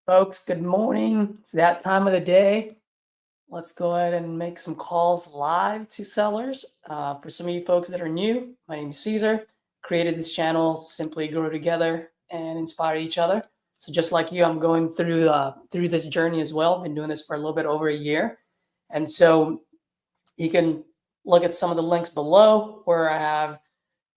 Folks, good morning. It's that time of the day. Let's go ahead and make some calls live to sellers. For some of you folks that are new, my name is Caesar. Created this channel, simply grow together and inspire each other. So just like you, I'm going through this journey as well. Been doing this for a little bit over a year. And so you can look at some of the links below where I have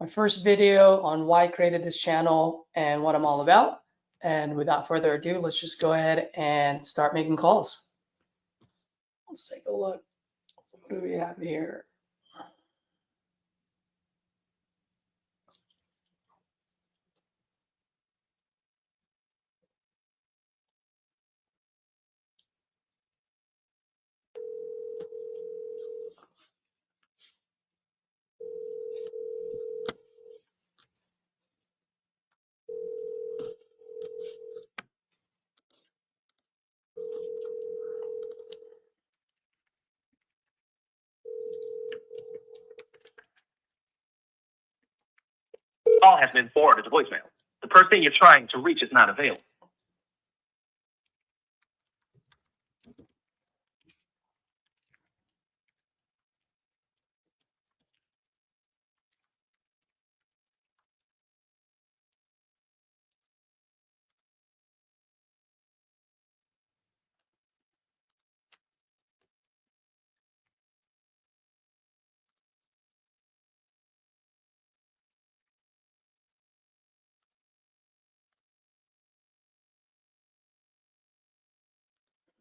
my first video on why I created this channel and what I'm all about. And without further ado, let's just go ahead and start making calls. Let's take a look. What do we have here? Call has been forwarded to voicemail. The person you're trying to reach is not available.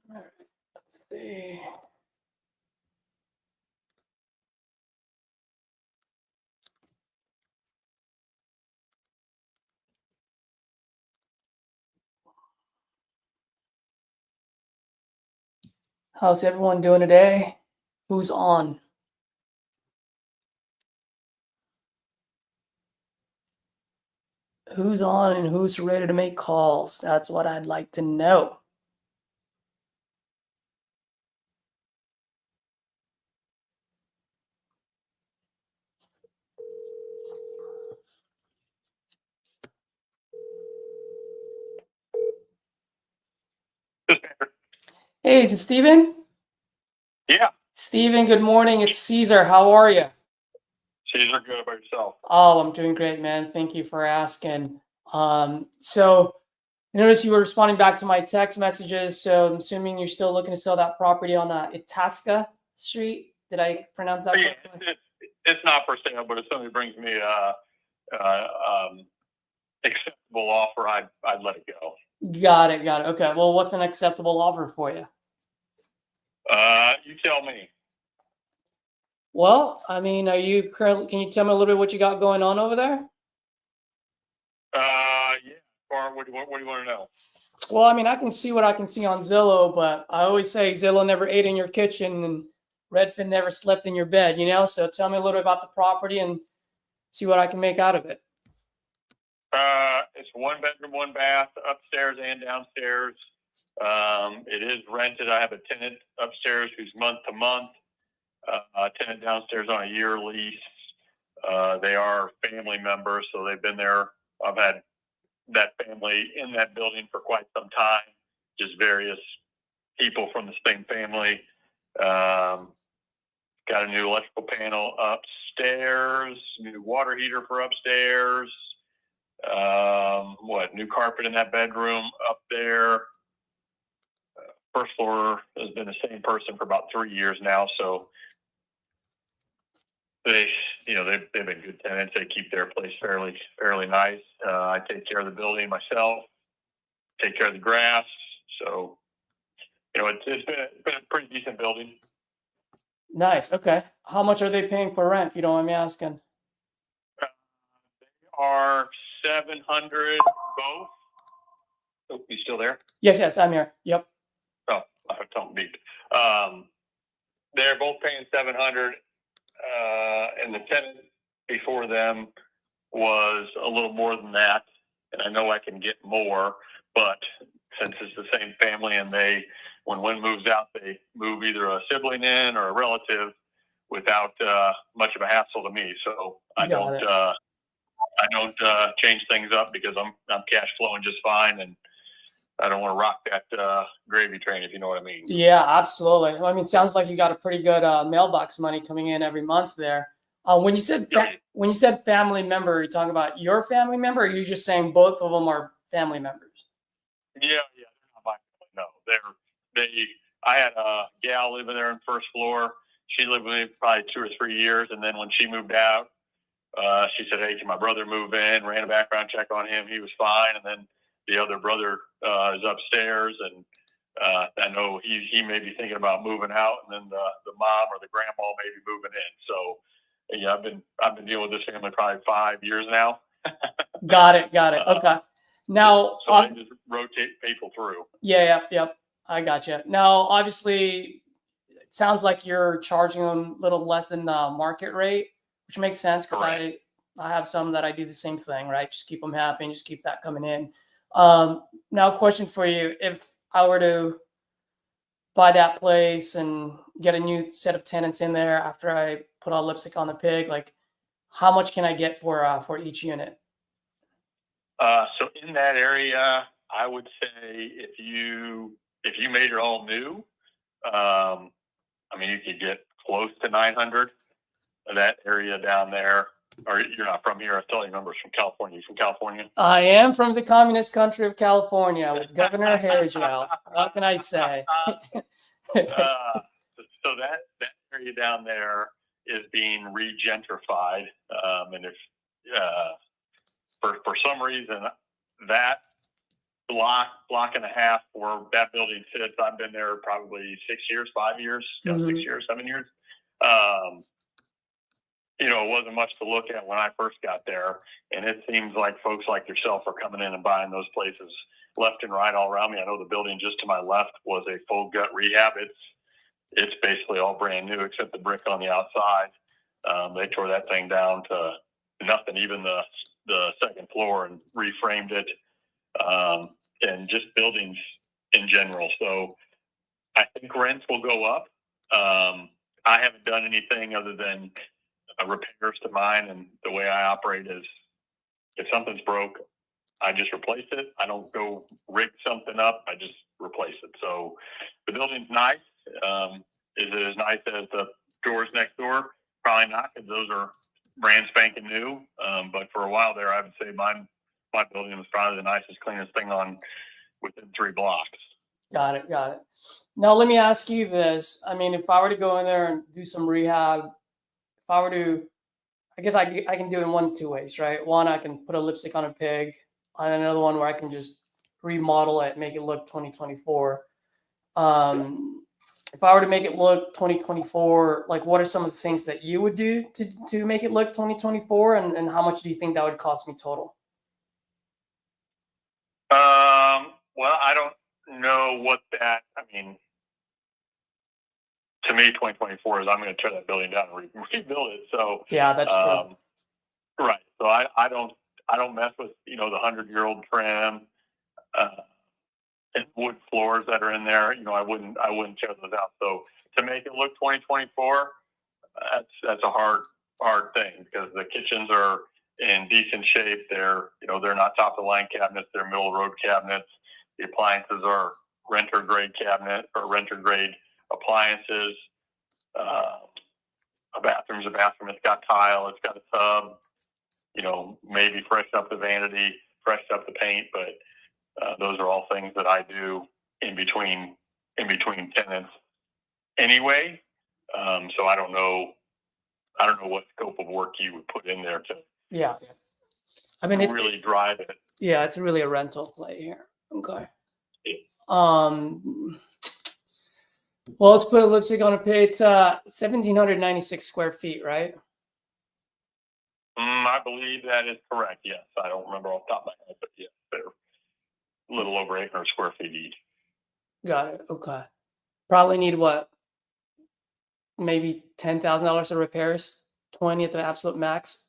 All right, let's see. How's everyone doing today? Who's on? Who's on and who's ready to make calls? That's what I'd like to know. Hey, is it Steven? Yeah, Steven, good morning. It's Caesar. How are you? Caesar, good about yourself. Oh, I'm doing great, man. Thank you for asking. So I noticed you were responding back to my text messages. So I'm assuming you're still looking to sell that property on Itasca Street. Did I pronounce that Yeah, correctly? it's not for sale, but if somebody brings me acceptable offer, I'd let it go. Got it. Got it. Okay. Well, what's an acceptable offer for you? You tell me. Well, I mean, are you currently, can you tell me a little bit what you got going on over there? Yeah. Or what do you want to know? Well, I mean, I can see what I can see on Zillow, but I always say Zillow never ate in your kitchen and Redfin never slept in your bed, you know? So tell me a little bit about the property and see what I can make out of it. It's 1 bedroom, 1 bath, upstairs and downstairs. It is rented. I have a tenant upstairs who's month to month. A tenant downstairs on a year lease. They are family members, so they've been there. I've had that family in that building for quite some time, just various people from the same family. Got a new electrical panel upstairs, new water heater for upstairs. New carpet in that bedroom up there. First floor has been the same person for about 3 years now, so they've been good tenants. They keep their place fairly nice. I take care of the building myself, take care of the grass. So, it's been a pretty decent building. Nice. Okay. How much are they paying for rent, if you don't mind me asking? They are 700 both. Oh, you still there? Yes, I'm here. Yep. Oh, I don't beep. They're both paying 700. And the tenant before them was a little more than that, and I know I can get more, but since it's the same family and when one moves out, they move either a sibling in or a relative without much of a hassle to me. So I don't change things up because I'm cash flowing just fine, and I don't want to rock that gravy train, if you know what I mean. Yeah, absolutely. I mean, sounds like you got a pretty good mailbox money coming in every month there. When you said when you said family member, are you talking about your family member, or are you just saying both of them are family members? Yeah, they're not my family. No, they. I had a gal living there on first floor. She lived with me probably 2 or 3 years, and then when she moved out, she said, "Hey, can my brother move in?" Ran a background check on him. He was fine, and then the other brother is upstairs, and I know he may be thinking about moving out, and then the mom or the grandma may be moving in. So yeah, I've been dealing with this family probably 5 years now. Got it. Okay. Now, so they just rotate people through. Yep. I got you. Now, obviously, it sounds like you're charging them a little less than the market rate, which makes sense because I have some that I do the same thing, right? Just keep them happy and just keep that coming in. Now, question for you: if I were to buy that place and get a new set of tenants in there after I put all lipstick on the pig, like how much can I get for each unit? So in that area, I would say if you made it all new, I mean, you could get close to 900. That area down there, or you're not from here. I thought you numbers from California. You from California? I am from the communist country of California with Governor Hairgel. What can I say? So that area down there is being regentrified, and if for some reason that block and a half where that building sits, I've been there probably 6 years, 5 years, 6 years, 7 years. It wasn't much to look at when I first got there, and it seems like folks like yourself are coming in and buying those places left and right all around me. I know the building just to my left was a full gut rehab. It's basically all brand new except the brick on the outside. They tore that thing down to nothing, even the second floor, and reframed it, and just buildings in general. So I think rents will go up. I haven't done anything other than repairs to mine, and the way I operate is if something's broke, I just replace it. I don't go rig something up. I just replace it. So the building's nice. Is it as nice as the doors next door? Probably not, because those are brand spanking new. But for a while there, I would say my building was probably the nicest, cleanest thing on within 3 blocks. Got it. Now, let me ask you this. I mean, if I were to go in there and do some rehab, if I were to, I guess I can do it in 1 of 2 ways, right? One, I can put a lipstick on a pig, and another one where I can just remodel it, make it look 2024. If I were to make it look 2024, like what are some of the things that you would do to make it look 2024, and how much do you think that would cost me total? Well, I don't know what that, I mean, to me, 2024 is I'm going to tear that building down and rebuild it. So yeah, that's true. Right. So I don't mess with, the 100-year-old trim, and wood floors that are in there. I wouldn't tear those out. So to make it look 2024, that's a hard thing, because the kitchens are in decent shape. They're not top of the line cabinets. They're middle of the road cabinets. The appliances are renter grade cabinet or renter grade appliances. A bathroom's a bathroom. It's got tile. It's got a tub. Maybe freshen up the vanity, freshen up the paint, but those are all things that I do in between tenants anyway. So I don't know what scope of work you would put in there to I mean, really drive it. Yeah, it's really a rental play here. Okay. Well, let's put a lipstick on a pig. It's 1,796 square feet, right? I believe that is correct. Yes, I don't remember off the top of my head, but yes, they're a little over 800 square feet each. Got it. Okay. Probably need what? Maybe $10,000 of repairs, 20 at the absolute max.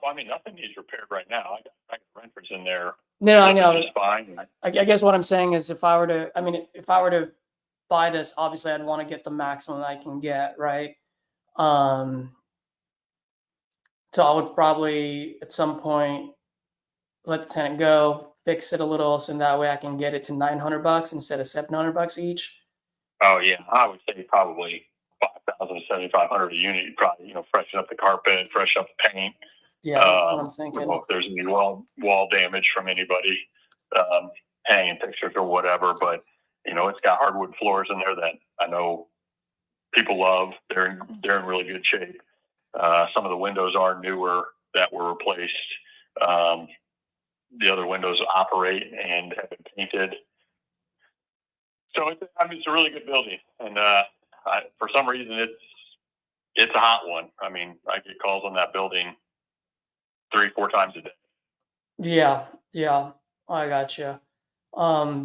I mean, nothing needs repaired right now. I got renters in there. No, I know. Just fine. I guess what I'm saying is, if I were to buy this, obviously I'd want to get the maximum I can get, right? So I would probably at some point let the tenant go, fix it a little, so that way I can get it to $900 instead of $700 each. Oh yeah, I would say probably 5,000 to 7,500 a unit. You probably, freshen up the carpet, freshen up the paint. Yeah, that's what I'm thinking. If there's any wall damage from anybody hanging pictures or whatever, but it's got hardwood floors in there that I know people love. They're in really good shape. Some of the windows are newer that were replaced. The other windows operate and have been painted. So it's a really good building, and for some reason it's a hot one. I mean, I get calls on that building 3-4 times a day. Yeah, I got you.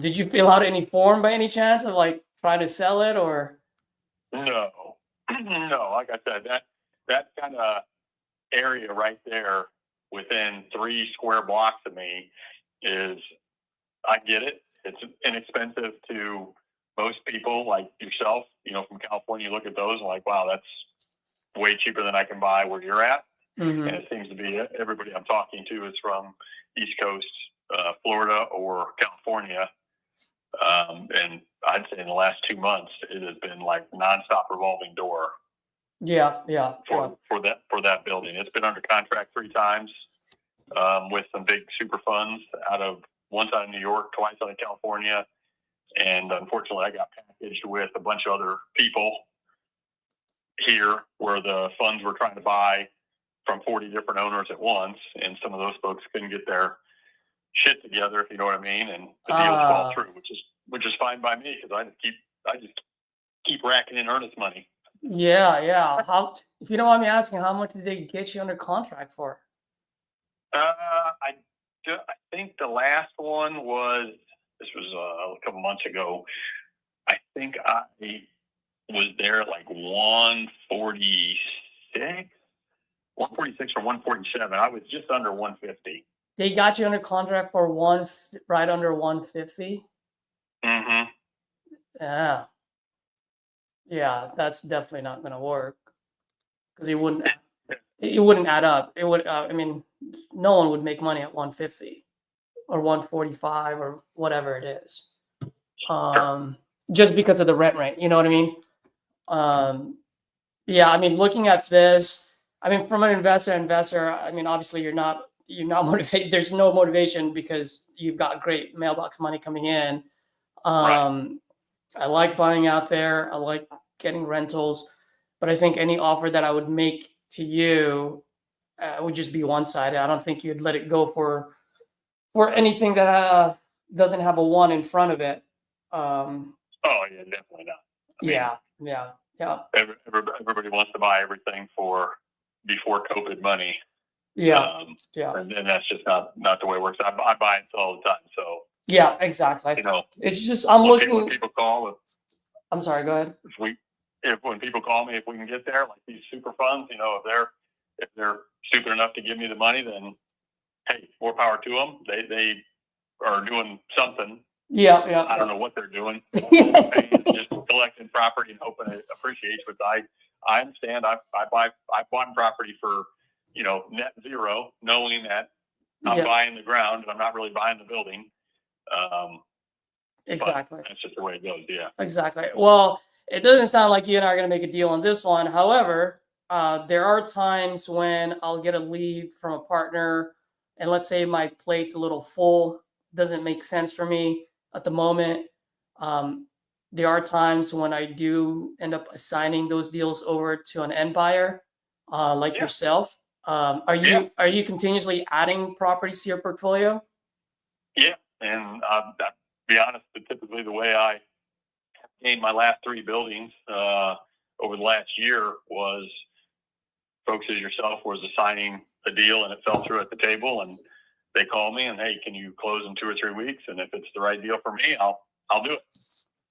Did you fill out any form by any chance of like trying to sell it or? No, no. Like I said, that kind of area right there within 3 square blocks of me I get it. It's inexpensive to most people like yourself, from California. You look at those and like, wow, that's way cheaper than I can buy where you're at. Mm-hmm. And it seems to be everybody I'm talking to is from East Coast, Florida or California. And I'd say in the last 2 months, it has been like nonstop revolving door. Yeah. For that building. It's been under contract 3 times with some big super funds once out of New York, twice out of California. And unfortunately, I got packaged with a bunch of other people here where the funds were trying to buy from 40 different owners at once. And some of those folks couldn't get their shit together, if you know what I mean. And the deals fall through, which is fine by me because I just keep racking in earnest money. Yeah. How, if you don't mind me asking, how much did they get you under contract for? I think the last one this was a couple months ago. I think I was there at like 146 or 147. I was just under 150. They got you under contract for right under 150. Mm-hmm. Yeah, that's definitely not going to work because it wouldn't add up. It would. I mean, no one would make money at 150 or 145 or whatever it is, just because of the rent rate. You know what I mean? Yeah. I mean, looking at this, I mean, from an investor, I mean, obviously you're not motivated. There's no motivation because you've got great mailbox money coming in. Right. I like buying out there. I like getting rentals, but I think any offer that I would make to you would just be one-sided. I don't think you'd let it go for anything that doesn't have a 1 in front of it. Oh yeah, definitely not. I mean, yeah. Everybody wants to buy everything for before COVID money. Yeah. And then that's just not the way it works. I buy and sell all the time. So yeah, exactly. It's just I'm looking. When people call, I'm sorry. Go ahead. When people call me, if we can get there, like these super funds, if they're stupid enough to give me the money, then hey, more power to them. They are doing something. Yeah. I don't know what they're doing. Just collecting property and hoping it appreciates. But I understand. I bought property for net zero, knowing that I'm buying the ground and I'm not really buying the building. Exactly. That's just the way it goes. Yeah. Exactly. Well, it doesn't sound like you and I are going to make a deal on this one. However, there are times when I'll get a lead from a partner, and let's say my plate's a little full, doesn't make sense for me at the moment. There are times when I do end up assigning those deals over to an end buyer, like yourself. Are you continuously adding properties to your portfolio? Yeah, and I'll be honest, typically the way I gained my last 3 buildings over the last year was folks as yourself was assigning a deal and it fell through at the table, and they call me and, hey, can you close in 2 or 3 weeks? And if it's the right deal for me, I'll do it.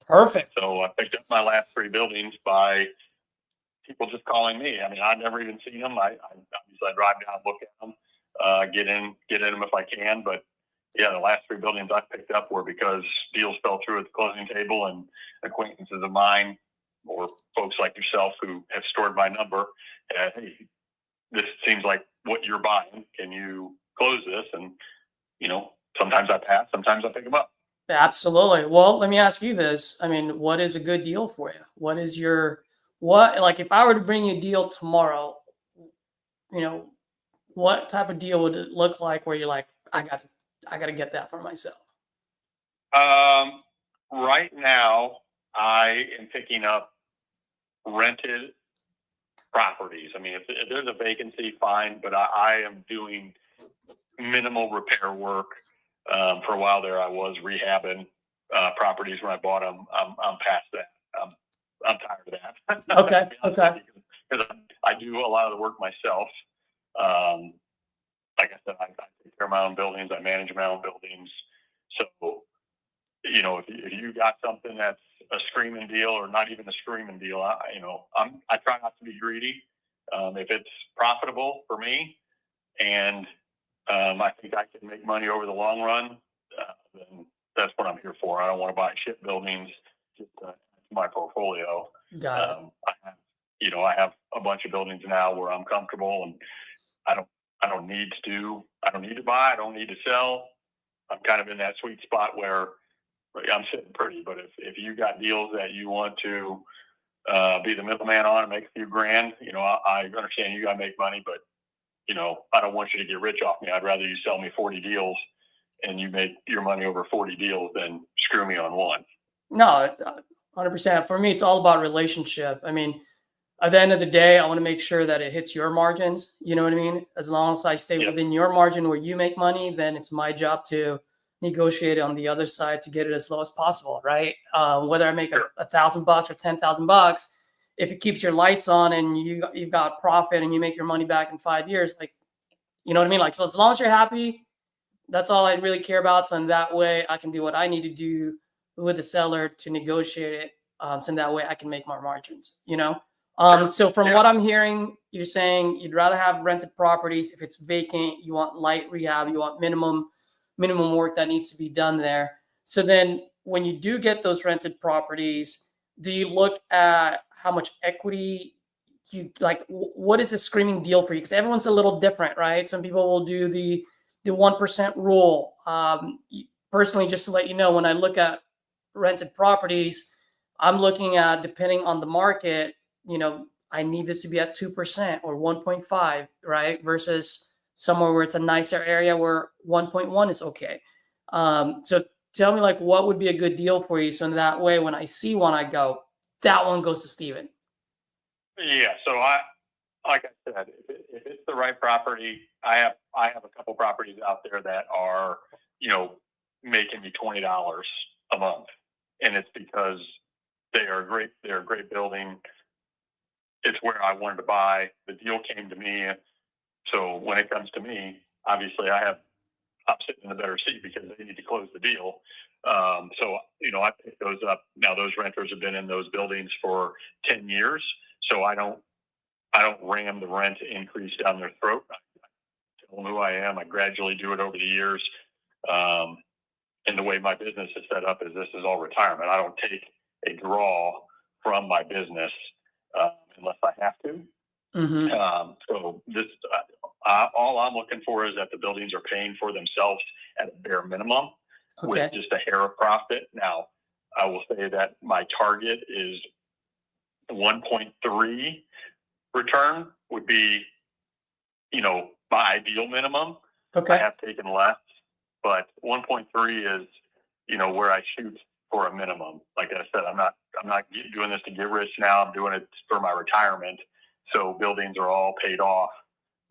Perfect. So I picked up my last 3 buildings by people just calling me. I mean, I've never even seen them. I drive down, look at them, get in them if I can. But yeah, the last 3 buildings I picked up were because deals fell through at the closing table, and acquaintances of mine or folks like yourself who have stored my number, hey, this seems like what you're buying. Can you close this? And sometimes I pass, sometimes I pick them up. Absolutely. Well, let me ask you this. I mean, what is a good deal for you? What is like if I were to bring you a deal tomorrow, you know, what type of deal would it look like where you're like, I got to get that for myself? Right now, I am picking up rented properties. I mean, if there's a vacancy, fine, but I am doing minimal repair work. For a while there, I was rehabbing properties when I bought them. I'm past that. I'm tired of that. Okay. Okay. Because I do a lot of the work myself. Like I said, I take care of my own buildings. I manage my own buildings. So, if you got something that's a screaming deal or not even a screaming deal, I try not to be greedy. If it's profitable for me and I think I can make money over the long run, then that's what I'm here for. I don't want to buy ship buildings just to my portfolio. Got it. I have a bunch of buildings now where I'm comfortable, and I don't need to buy. I don't need to sell. I'm kind of in that sweet spot where I'm sitting pretty. But if you got deals that you want to be the middleman on and make a few grand, I understand you got to make money, but I don't want you to get rich off me. I'd rather you sell me 40 deals and you make your money over 40 deals than screw me on one. No, 100%. For me, it's all about relationship. I mean, at the end of the day, I want to make sure that it hits your margins. You know what I mean? As long as I stay within your margin where you make money, then it's my job to negotiate on the other side to get it as low as possible, right? Whether I make $1,000 or $10,000, if it keeps your lights on and you've got profit and you make your money back in 5 years, like, you know what I mean? Like, so as long as you're happy, that's all I really care about. So in that way, I can do what I need to do with the seller to negotiate it. So in that way, I can make more margins, So from what I'm hearing, you're saying you'd rather have rented properties. If it's vacant, you want light rehab, you want minimum work that needs to be done there. So then when you do get those rented properties, do you look at how much equity you like? What is a screaming deal for you? Because everyone's a little different, right? Some people will do the 1% rule. Personally, just to let you know, when I look at rented properties, I'm looking at, depending on the market, I need this to be at 2% or 1.5, right? Versus somewhere where it's a nicer area where 1.1 is okay. So tell me, like, what would be a good deal for you? So in that way, when I see one, I go, that one goes to Steven. Yeah. So like I said, if it's the right property, I have a couple properties out there that are, making me $20 a month. And it's because they're a great building. It's where I wanted to buy. The deal came to me. So when it comes to me, obviously I'm sitting in a better seat because they need to close the deal. So, I pick those up. Now those renters have been in those buildings for 10 years. So I don't ram the rent increase down their throat. I tell them who I am. I gradually do it over the years. And the way my business is set up is this is all retirement. I don't take a draw from my business unless I have to. Mm-hmm. So this, all I'm looking for is that the buildings are paying for themselves at a bare minimum with just a hair of profit. Now, I will say that my target is 1.3 return would be, my ideal minimum. Okay. I have taken less, but 1.3 is, where I shoot for a minimum. Like I said, I'm not doing this to get rich now. I'm doing it for my retirement. So buildings are all paid off.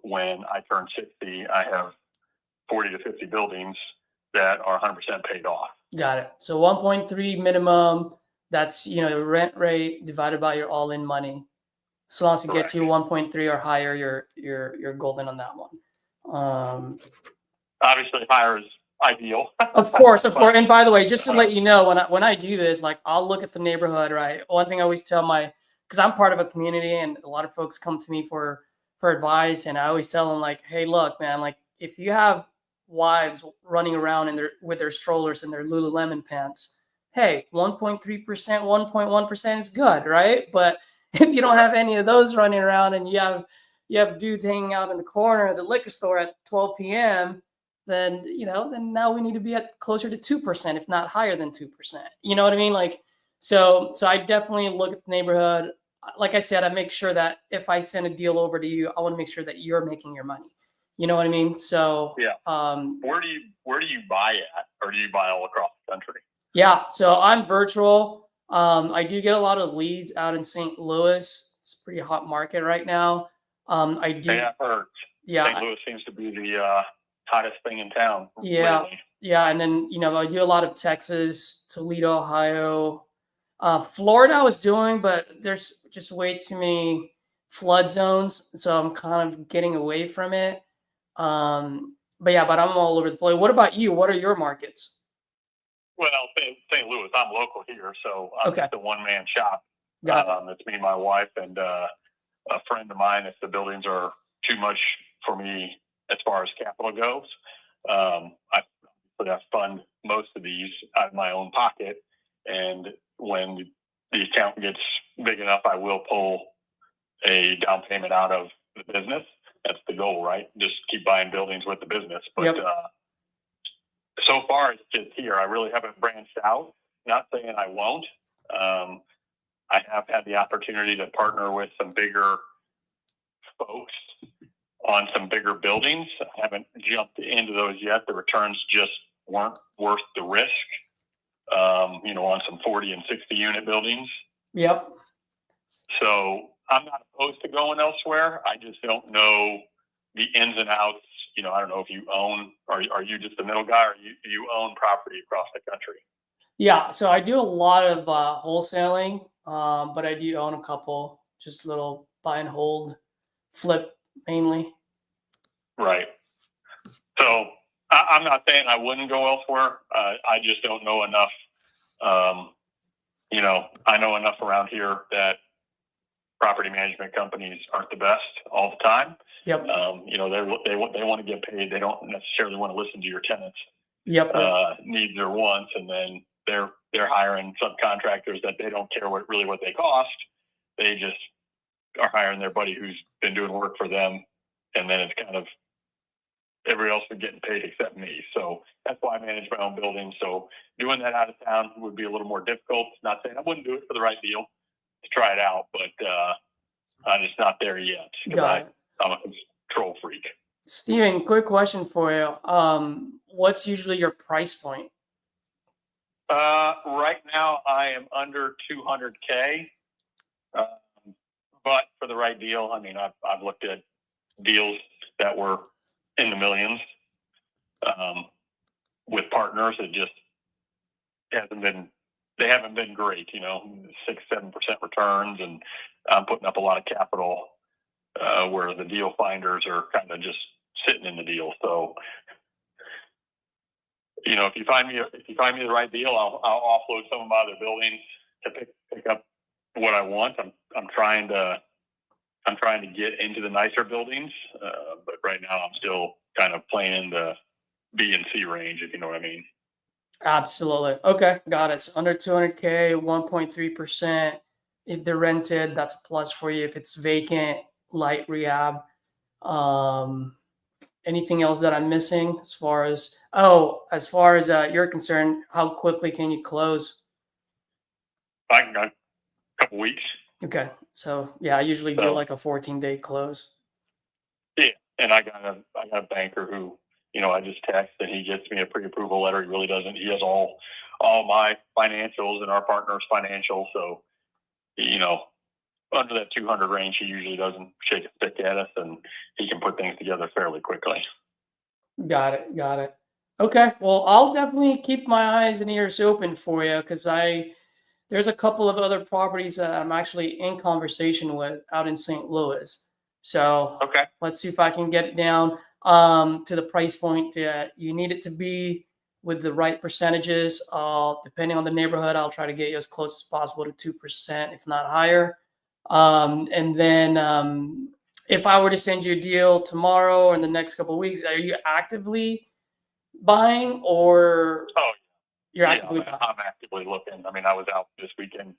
When I turn 60, I have 40 to 50 buildings that are 100% paid off. Got it. So 1.3 minimum, that's, the rent rate divided by your all-in money. So long as it gets you 1.3 or higher, you're golden on that one. Obviously higher is ideal. Of course. And by the way, just to let you know, when I do this, like, I'll look at the neighborhood, right? One thing I always tell because I'm part of a community and a lot of folks come to me for advice, and I always tell them, like, hey, look, man, like, if you have wives running around with their strollers and their Lululemon pants, hey, 1.3%, 1.1% is good, right? But if you don't have any of those running around and you have dudes hanging out in the corner of the liquor store at 12 p.m., then, then now we need to be at closer to 2%, if not higher than 2%. You know what I mean? Like, so I definitely look at the neighborhood. Like I said, I make sure that if I send a deal over to you, I want to make sure that you're making your money. You know what I mean? So, yeah. Where do you buy at, or do you buy all across the country? Yeah, so I'm virtual. I do get a lot of leads out in St. Louis. It's a pretty hot market right now. I do. Yeah, I've heard. Yeah. St. Louis seems to be the hottest thing in town. Yeah. Lately. Yeah. And then, I do a lot of Texas, Toledo, Ohio. Florida I was doing, but there's just way too many flood zones. So I'm kind of getting away from it. But I'm all over the place. What about you? What are your markets? Well, St. Louis, I'm local here, so I'm Okay. just a one-man shop. It's me, my wife, and a friend of mine. If the buildings are too much for me as far as capital goes, I fund most of these out of my own pocket. And when the account gets big enough, I will pull a down payment out of the business. That's the goal, right? Just keep buying buildings with the business. But so far, it's just here. I really haven't branched out. Not saying I won't. I have had the opportunity to partner with some bigger folks on some bigger buildings. I haven't jumped into those yet. The returns just weren't worth the risk, on some 40 and 60 unit buildings. Yep. So I'm not opposed to going elsewhere. I just don't know the ins and outs. I don't know if you own, or are you just the middle guy, or you own property across the country? Yeah, so I do a lot of wholesaling, but I do own a couple, just little buy and hold, flip mainly. Right. So I'm not saying I wouldn't go elsewhere. I just don't know enough. I know enough around here that property management companies aren't the best all the time. Yep. They want to get paid. They don't necessarily want to listen to your tenants' needs or wants, and then they're hiring subcontractors that they don't care what they cost. They just are hiring their buddy who's been doing work for them, and then it's kind of everybody else is getting paid except me. So that's why I manage my own building. So doing that out of town would be a little more difficult. Not saying I wouldn't do it for the right deal to try it out, but I'm just not there yet. I'm a control freak. Steven, quick question for you. What's usually your price point? Right now I am under 200K. But for the right deal, I mean, I've looked at deals that were in the millions with partners. It just they haven't been great, 6-7% returns, and I'm putting up a lot of capital where the deal finders are kind of just sitting in the deal. So, if you find me the right deal, I'll offload some of my other buildings to pick up what I want. I'm trying to get into the nicer buildings, but right now I'm still kind of playing in the B and C range, if you know what I mean. Absolutely. Okay, got it. So under 200K, 1.3%. If they're rented, that's a plus for you. If it's vacant, light rehab. Anything else that I'm missing as far as you're concerned? How quickly can you close? I can go a couple weeks. Okay, so yeah, I usually do like a 14-day close. Yeah, and I got a banker who, I just text and he gets me a pre-approval letter. He really doesn't. He has all my financials and our partner's financials. So, under that 200 range, he usually doesn't shake a stick at us, and he can put things together fairly quickly. Got it. Okay, well, I'll definitely keep my eyes and ears open for you, because there's a couple of other properties that I'm actually in conversation with out in St. Louis. So okay, let's see if I can get it down to the price point that you need it to be, with the right percentages. Depending on the neighborhood, I'll try to get you as close as possible to 2%, if not higher. And then if I were to send you a deal tomorrow or in the next couple of weeks, are you actively buying, or you're actively buying? I'm actively looking. I mean, I was out this weekend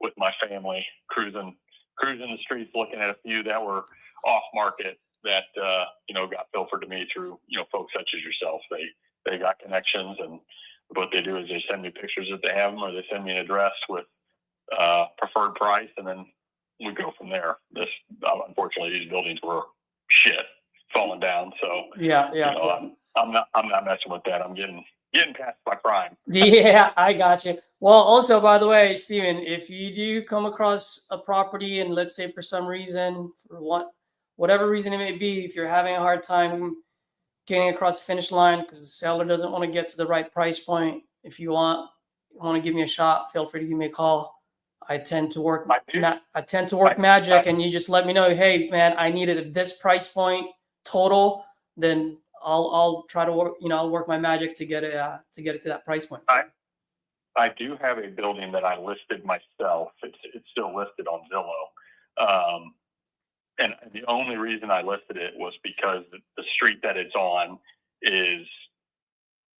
with my family cruising the streets, looking at a few that were off market that, got filtered to me through, folks such as yourself. They got connections, and what they do is they send me pictures if they have them, or they send me an address with preferred price, and then we go from there. Unfortunately, these buildings were shit, falling down. So Yeah. I'm not messing with that. I'm getting past my prime. Yeah, I got you. Well, also, by the way, Steven, if you do come across a property and let's say for some reason, for whatever reason it may be, if you're having a hard time getting across the finish line because the seller doesn't want to get to the right price point, if you want to give me a shot, feel free to give me a call. I tend to work magic, and you just let me know, hey man, I needed at this price point total, then I'll try to work, I'll work my magic to get it to that price point. I do have a building that I listed myself. It's still listed on Zillow. And the only reason I listed it was because the street that it's on is,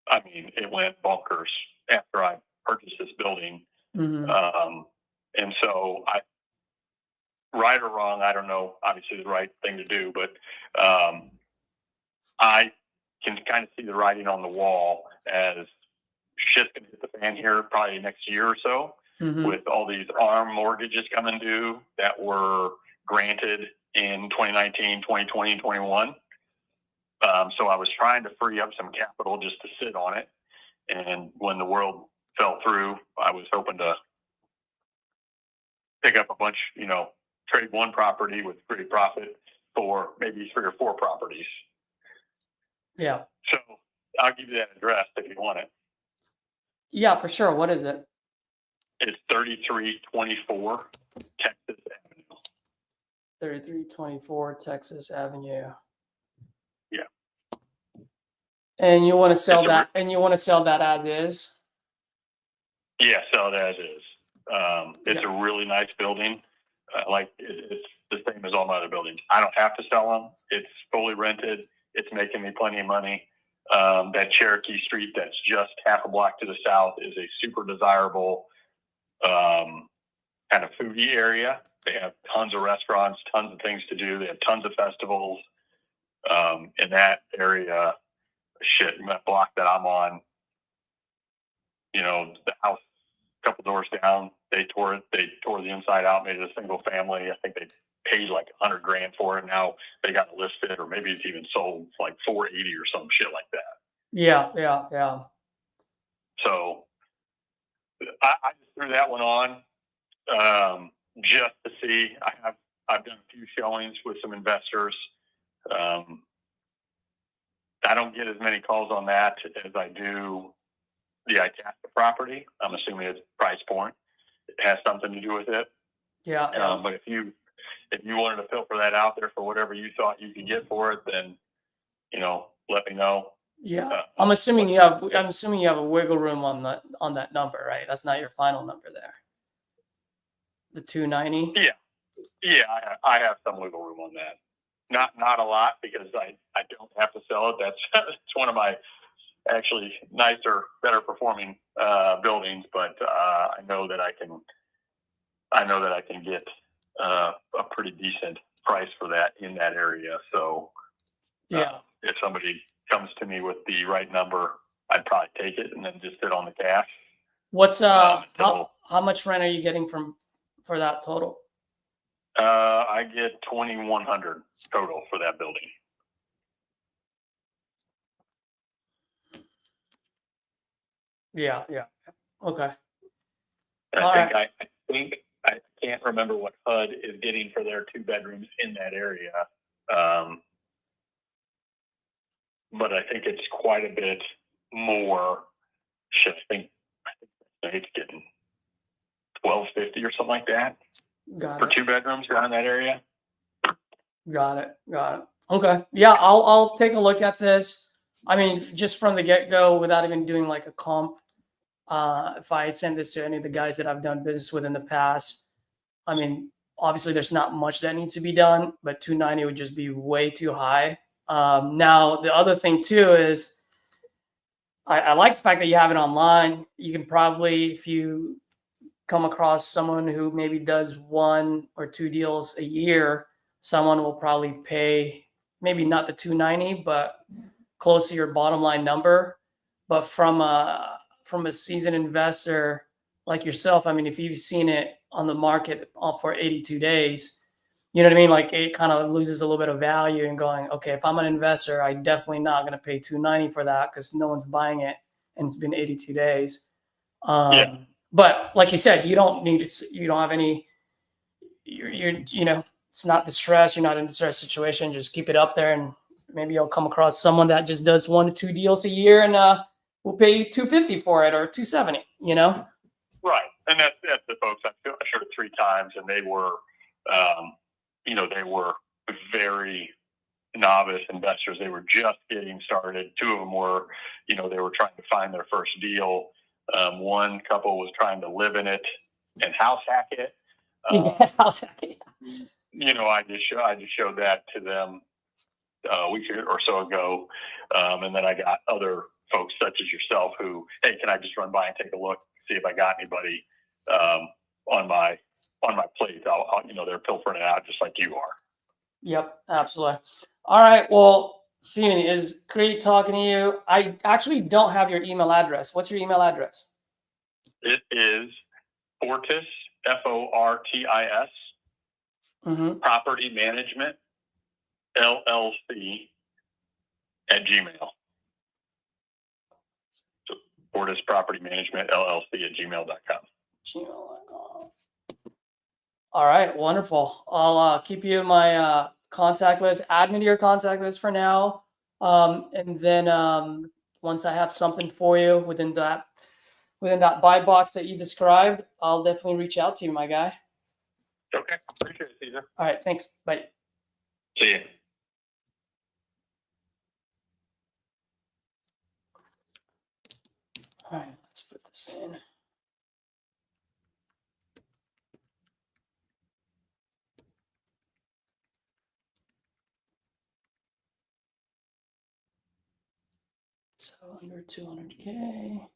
it went bonkers after I purchased this building. Mm-hmm. And so right or wrong, I don't know, obviously the right thing to do, but I can kind of see the writing on the wall as shit's going to hit the fan here probably next year or so, Mm-hmm. with all these ARM mortgages coming due that were granted in 2019, 2020, and 21. So I was trying to free up some capital just to sit on it. And when the world fell through, I was hoping to pick up a bunch, trade one property with great profit for maybe 3 or 4 properties. Yeah. So I'll give you that address if you want it. Yeah, for sure. What is it? It's 3324 Texas Avenue. 3324 Texas Avenue. Yeah. And you want to sell that? And you want to sell that as is? Yeah, sell it as is. It's a really nice building. It's the same as all my other buildings. I don't have to sell them. It's fully rented. It's making me plenty of money. That Cherokee Street that's just half a block to the south is a super desirable kind of foodie area. They have tons of restaurants, tons of things to do. They have tons of festivals. In that area, that block that I'm on, the house a couple doors down, they tore the inside out, made it a single family. I think they paid like $100,000 for it. Now they got it listed, or maybe it's even sold for like $480,000 or some shit like that. Yeah. So I just threw that one on just to see. I've done a few showings with some investors. I don't get as many calls on that as I do the Itasca property. I'm assuming it's price point. It has something to do with it. Yeah. But if you wanted to filter that out there for whatever you thought you could get for it, then let me know. Yeah. I'm assuming you have a wiggle room on that number, right? That's not your final number there. The 290. Yeah. I have some wiggle room on that. Not a lot, because I don't have to sell it. That's one of my actually nicer, better performing buildings. But I know that I can get a pretty decent price for that in that area. So if somebody comes to me with the right number, I'd probably take it and then just sit on the cash. What's how much rent are you getting for that total? I get $2,100 total for that building. Yeah. Okay. I think I can't remember what HUD is getting for their 2 bedrooms in that area. But I think it's quite a bit more. I think it's getting $1,250 or something like that for 2 bedrooms down in that area. Got it. Okay. Yeah, I'll take a look at this. Just from the get-go, without even doing like a comp, if I send this to any of the guys that I've done business with in the past, obviously there's not much that needs to be done, but 290 would just be way too high. Now, the other thing too is I like the fact that you have it online. You can probably, if you come across someone who maybe does 1 or 2 deals a year, someone will probably pay maybe not the 290, but close to your bottom line number. But from a seasoned investor like yourself, I mean, if you've seen it on the market for 82 days, you know what I mean? Like it kind of loses a little bit of value and going, okay, if I'm an investor, I definitely not going to pay 290 for that because no one's buying it and it's been 82 days. But like you said, you don't need to, you don't have any, you know, it's not distress. You're not in a distress situation. Just keep it up there and maybe you'll come across someone that just does 1 to 2 deals a year and will pay you 250 for it or 270, you know? Right. And that's the folks I showed it 3 times and they were, you know, they were very novice investors. They were just getting started. 2 of them were, you know, they were trying to find their first deal. One couple was trying to live in it and house hack it. House hacking. You know, I just showed that to them a week or so ago. And then I got other folks such as yourself who, hey, can I just run by and take a look, see if I got anybody on my plate? I'll you know, they're pilfering it out just like you are. Yep, absolutely. All right. Well, Steven, it is great talking to you. I actually don't have your email address. What's your email address? It is Fortis, Fortis, Property Management, LLC @gmail. So Fortis Property Management, LLC @gmail.com. Gmail.com. All right, wonderful. I'll keep you in my contact list. Add me to your contact list for now, and then once I have something for you within that buy box that you described, I'll definitely reach out to you, my guy. Okay, appreciate it, Caesar. All right, thanks. Bye. See you. All right, let's put this in. So under 200K.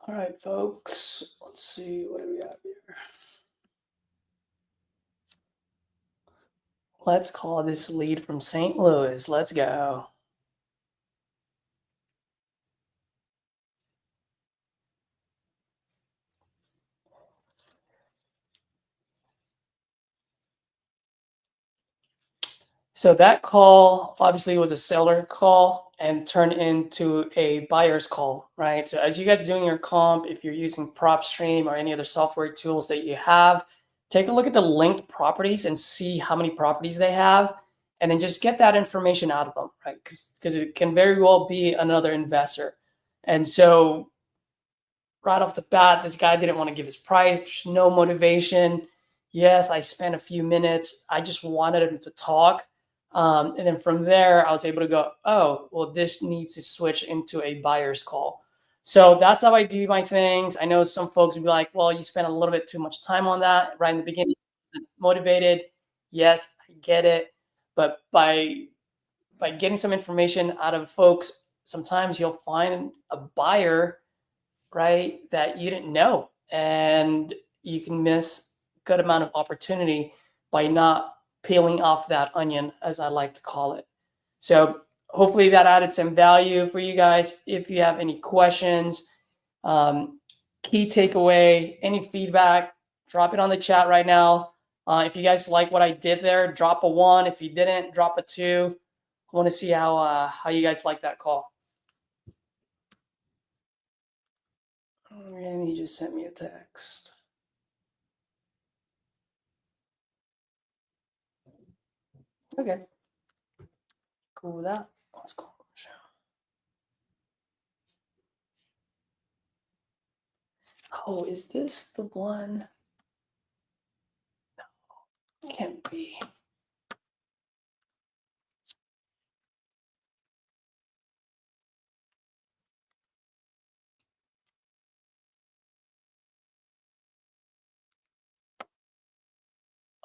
All right, folks, let's see, what do we have here? Let's call this lead from St. Louis. Let's go. So that call obviously was a seller call and turned into a buyer's call, right? So as you guys are doing your comp, if you're using PropStream or any other software tools that you have, take a look at the linked properties and see how many properties they have, and then just get that information out of them, right? Because it can very well be another investor. And so right off the bat, this guy didn't want to give his price. There's no motivation. Yes, I spent a few minutes. I just wanted him to talk. And then from there, I was able to go, oh, well, this needs to switch into a buyer's call. So that's how I do my things. I know some folks would be like, well, you spent a little bit too much time on that right in the beginning. motivated. Yes, I get it. But by getting some information out of folks, sometimes you'll find a buyer, right, that you didn't know. And you can miss a good amount of opportunity by not peeling off that onion, as I like to call it. So hopefully that added some value for you guys. If you have any questions, key takeaway, any feedback, drop it on the chat right now. If you guys like what I did there, drop a 1. If you didn't, drop a 2. I want to see how you guys like that call. And he just sent me a text. Okay. Cool with that. Let's go. Oh, is this the one? No, can't be.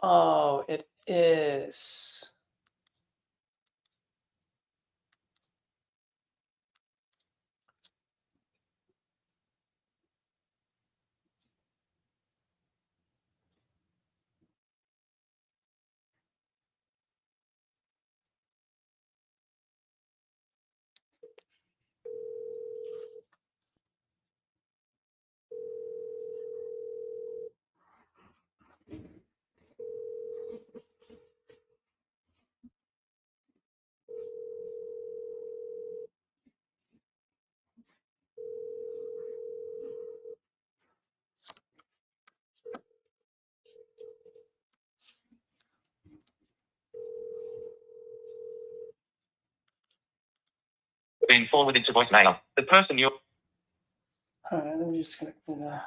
Oh, it is. Being forwarded to voicemail. The person you're... All right, let me just connect to that.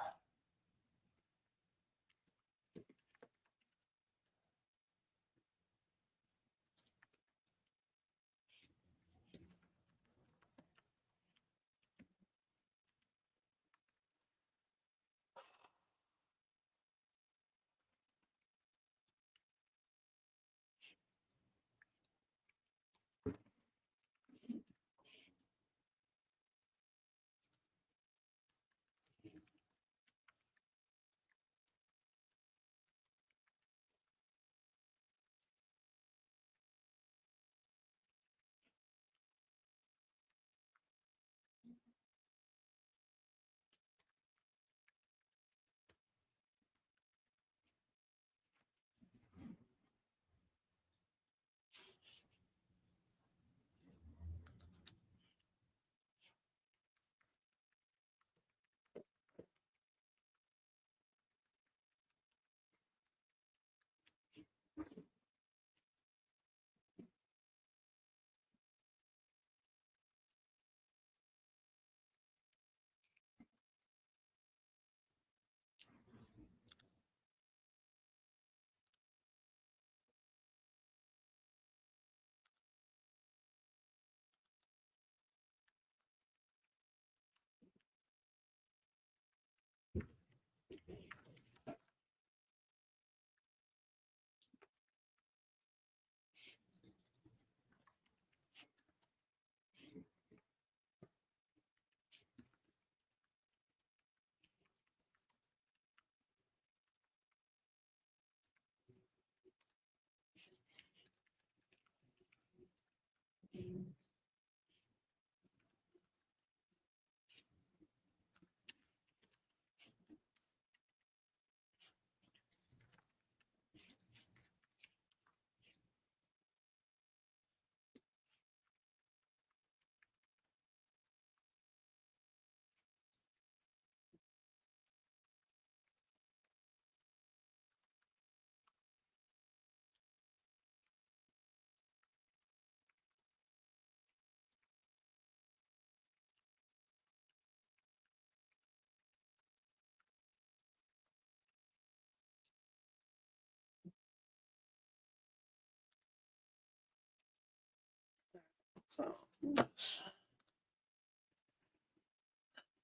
So,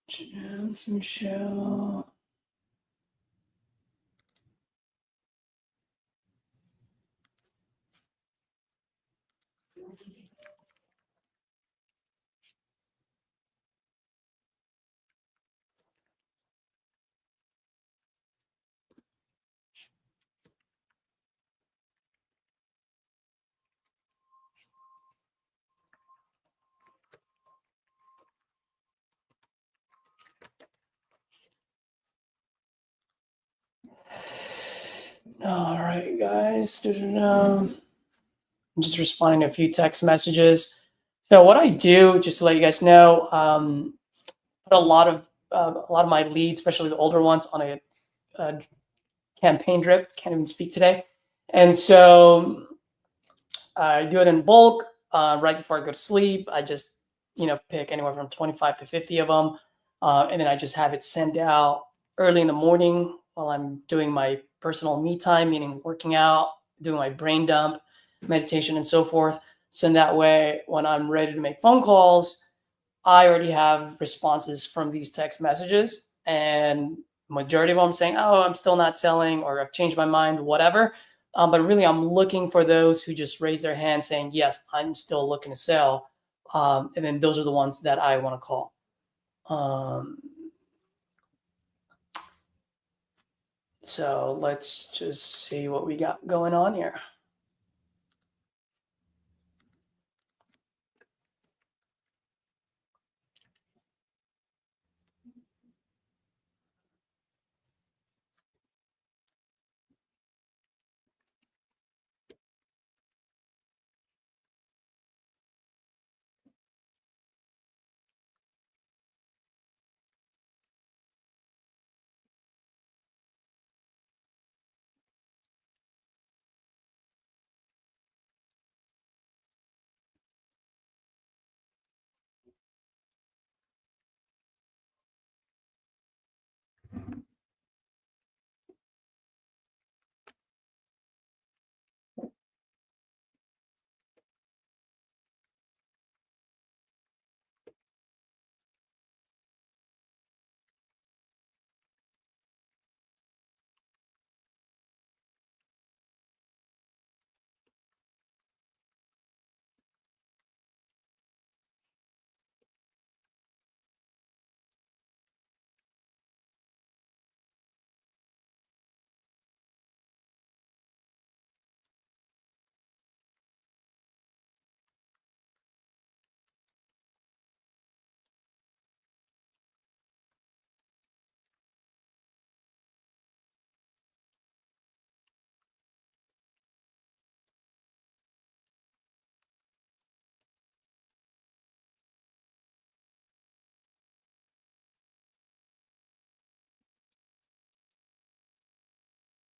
Chance, Michelle. All right, guys. I'm just responding to a few text messages. So what I do, just to let you guys know, put a lot of my leads, especially the older ones, on a campaign drip. Can't even speak today, and so I do it in bulk. Right before I go to sleep, I just pick anywhere from 25 to 50 of them, and then I just have it sent out early in the morning while I'm doing my personal me time, meaning working out, doing my brain dump, meditation, and so forth. So in that way, when I'm ready to make phone calls, I already have responses from these text messages, and majority of them saying, "Oh, I'm still not selling," or "I've changed my mind," whatever. But really, I'm looking for those who just raise their hand saying, "Yes, I'm still looking to sell," and then those are the ones that I want to call. So let's just see what we got going on here.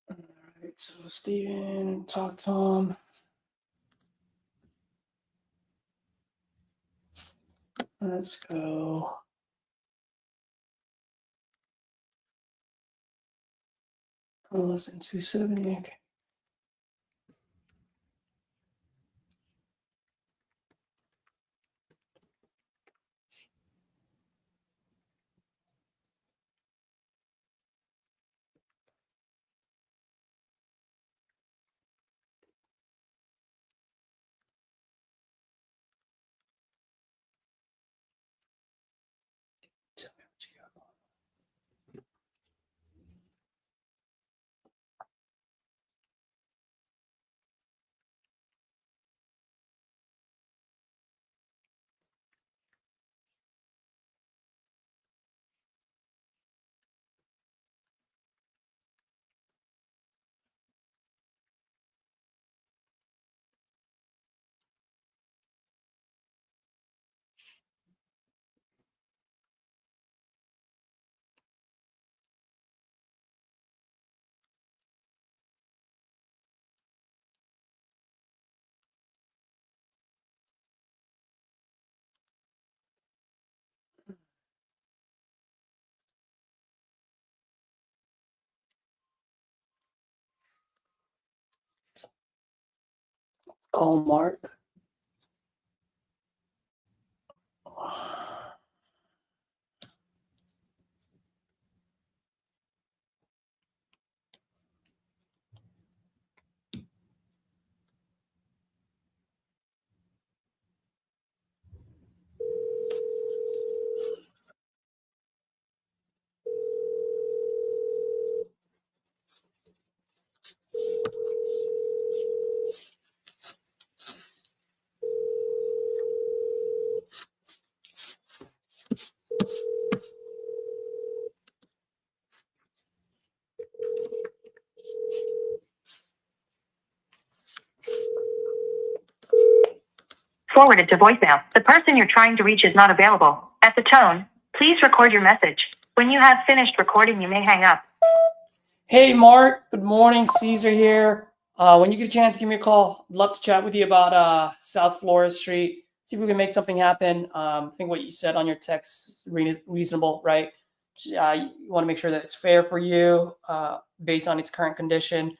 All right, so Steven, talk Tom. Let's go. Less than 270. Okay. Tell me what you got. Call Mark. forwarded to voicemail. The person you're trying to reach is not available. At the tone, please record your message. When you have finished recording, you may hang up. Hey, Mark. Good morning. Caesar here. When you get a chance, give me a call. I'd love to chat with you about South Florida Street. See if we can make something happen. I think what you said on your text is reasonable, right? You want to make sure that it's fair for you based on its current condition.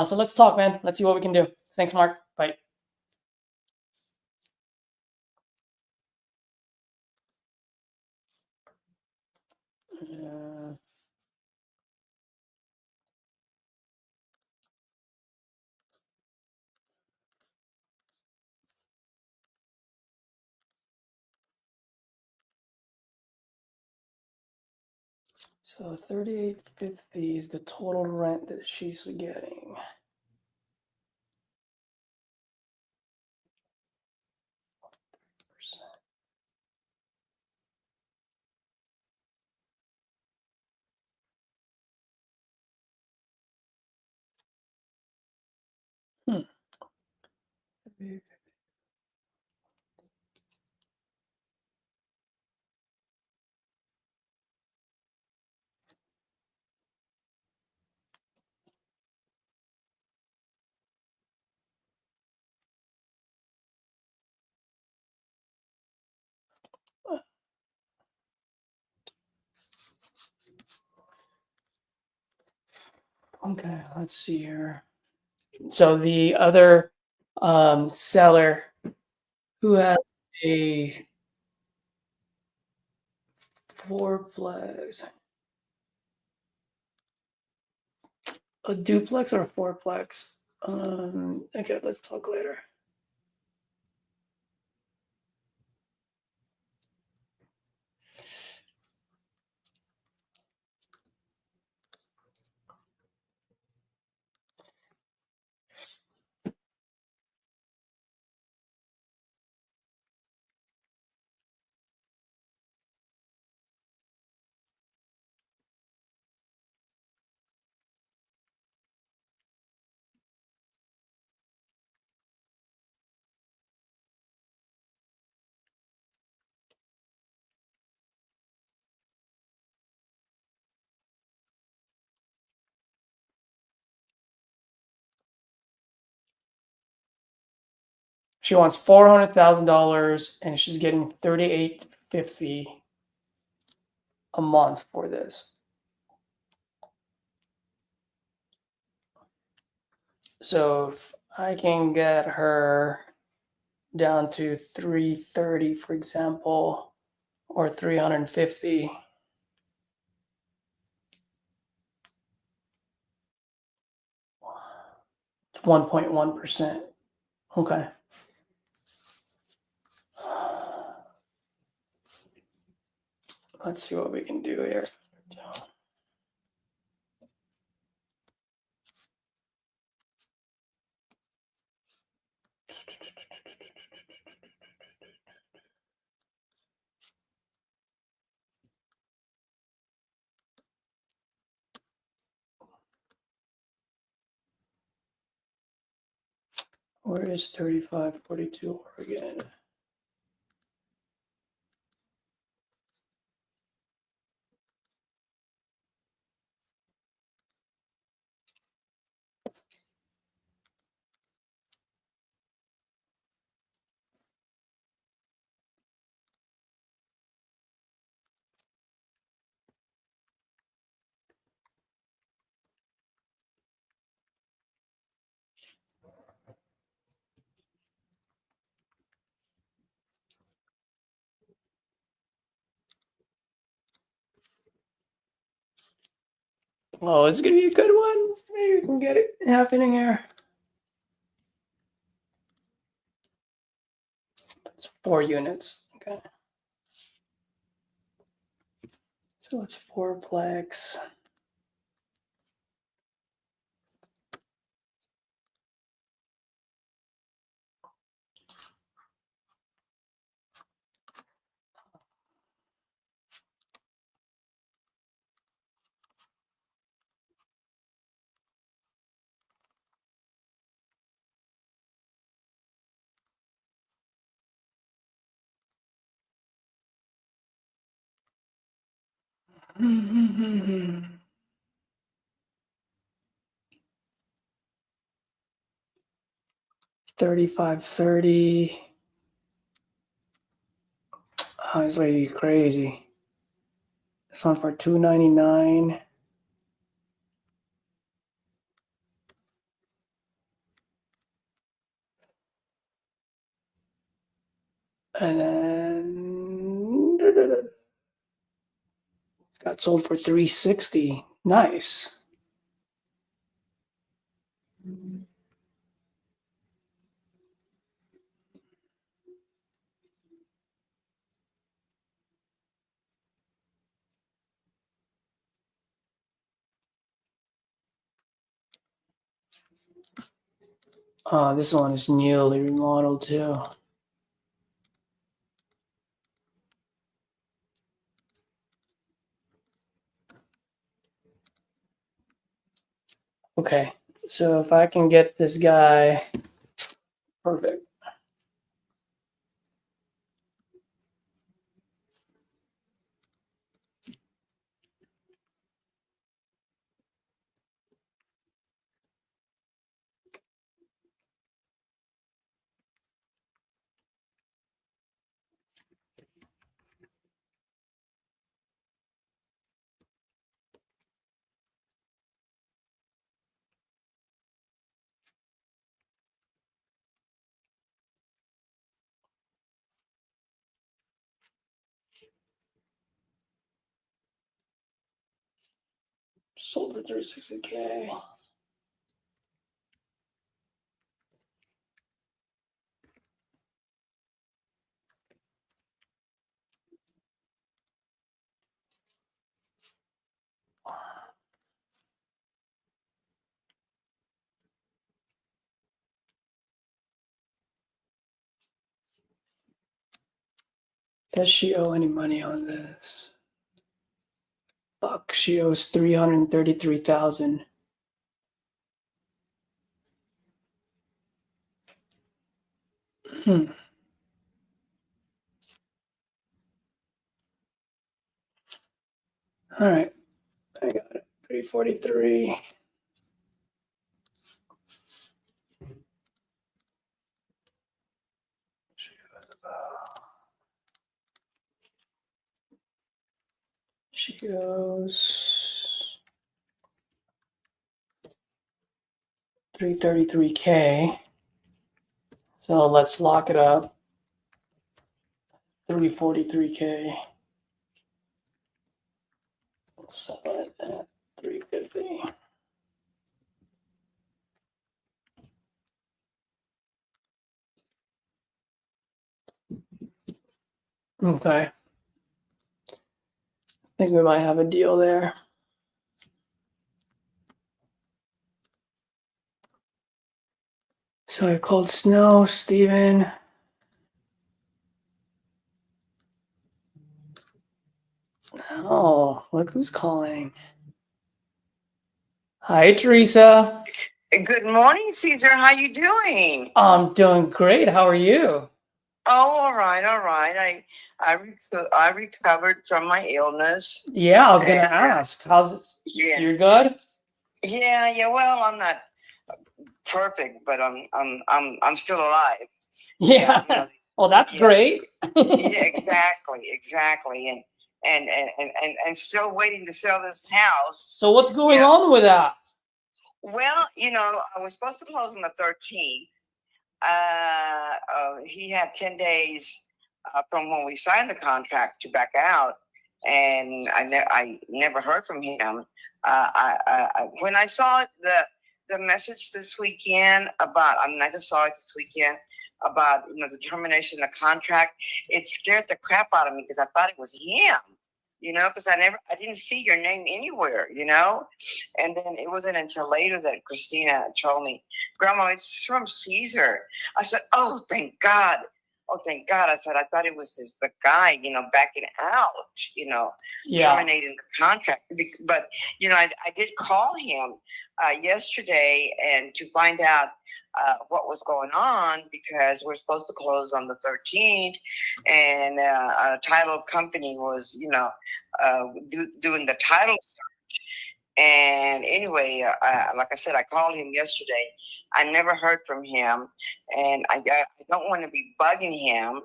So let's talk, man. Let's see what we can do. Thanks, Mark. Bye. Uh, So $38.50 is the total rent that she's getting. Hmm. Okay, let's see here. So the other seller who has a fourplex, a duplex or a fourplex? Okay, let's talk later. She wants $400,000 and she's getting $38.50 a month for this. So if I can get her down to 330, for example, or 350. It's 1.1%. Okay. Let's see what we can do here. Where is 3542 Oregon? Oh, it's gonna be a good one. Maybe we can get it happening here. That's 4 units. Okay. So it's fourplex. $35.30. Oh, this lady's crazy. This one for $2.99. And then got sold for $3.60. Nice. This one is newly remodeled too. Okay, so if I can get this guy, perfect. Sold for $360K. Does she owe any money on this? Fuck, she owes $333,000. All right, I got it. 343. She goes 333K. So let's lock it up. 343K. Let's sell it at 350. Okay. I think we might have a deal there. So I called Snow, Steven. Oh, look who's calling. Hi, Teresa. Good morning, Caesar. How you doing? I'm doing great. How are you? Oh, all right, all right. I recovered from my illness. Yeah, I was gonna ask. How's it? Yeah, You're good? yeah. Well, I'm not perfect, but I'm still alive. Yeah. You know, Well, that's yeah. great. Yeah, exactly, and still waiting to sell this house. So what's going Yeah. on with that? Well, I was supposed to close on the 13th. He had 10 days from when we signed the contract to back out, and I never heard from him. When I saw the message this weekend about, I just saw it this weekend about the termination of the contract. It scared the crap out of me because I thought it was him. Because I didn't see your name anywhere. And then it wasn't until later that Christina told me, "Grandma, it's from Caesar." I said, "Oh, thank God. Oh, thank God." I said, "I thought it was the guy, backing out, Yeah. terminating the contract." But, I did call him yesterday and to find out what was going on, because we're supposed to close on the 13th, and a title company was, doing the title. And anyway, like I said, I called him yesterday. I never heard from him, and I don't want to be bugging him.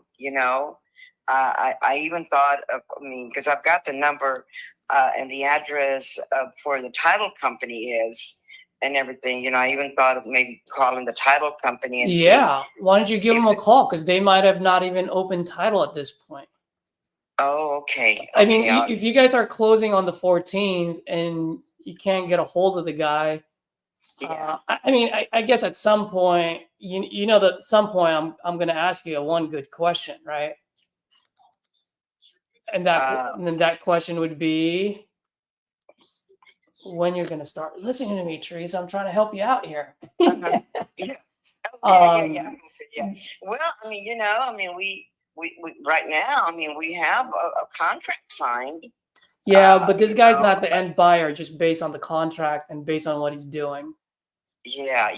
I even thought of, because I've got the number and the address of where the title company is and everything. I even thought of maybe calling the title company and Yeah. Why don't you give them a call? Because they might have not even opened title at this point. Oh, okay. I mean, Okay, if you guys are closing on the 14th and you can't get a hold of the guy, yeah. I guess at some point, that at some point I'm going to ask you one good question, right? And then that question would be when you're going to start listening to me, Teresa. I'm trying to help you out here. Yeah. Yeah. Well, we right now, we have a contract signed. Yeah, but this guy's not the end buyer, just based on the contract and based on what he's doing. Yeah.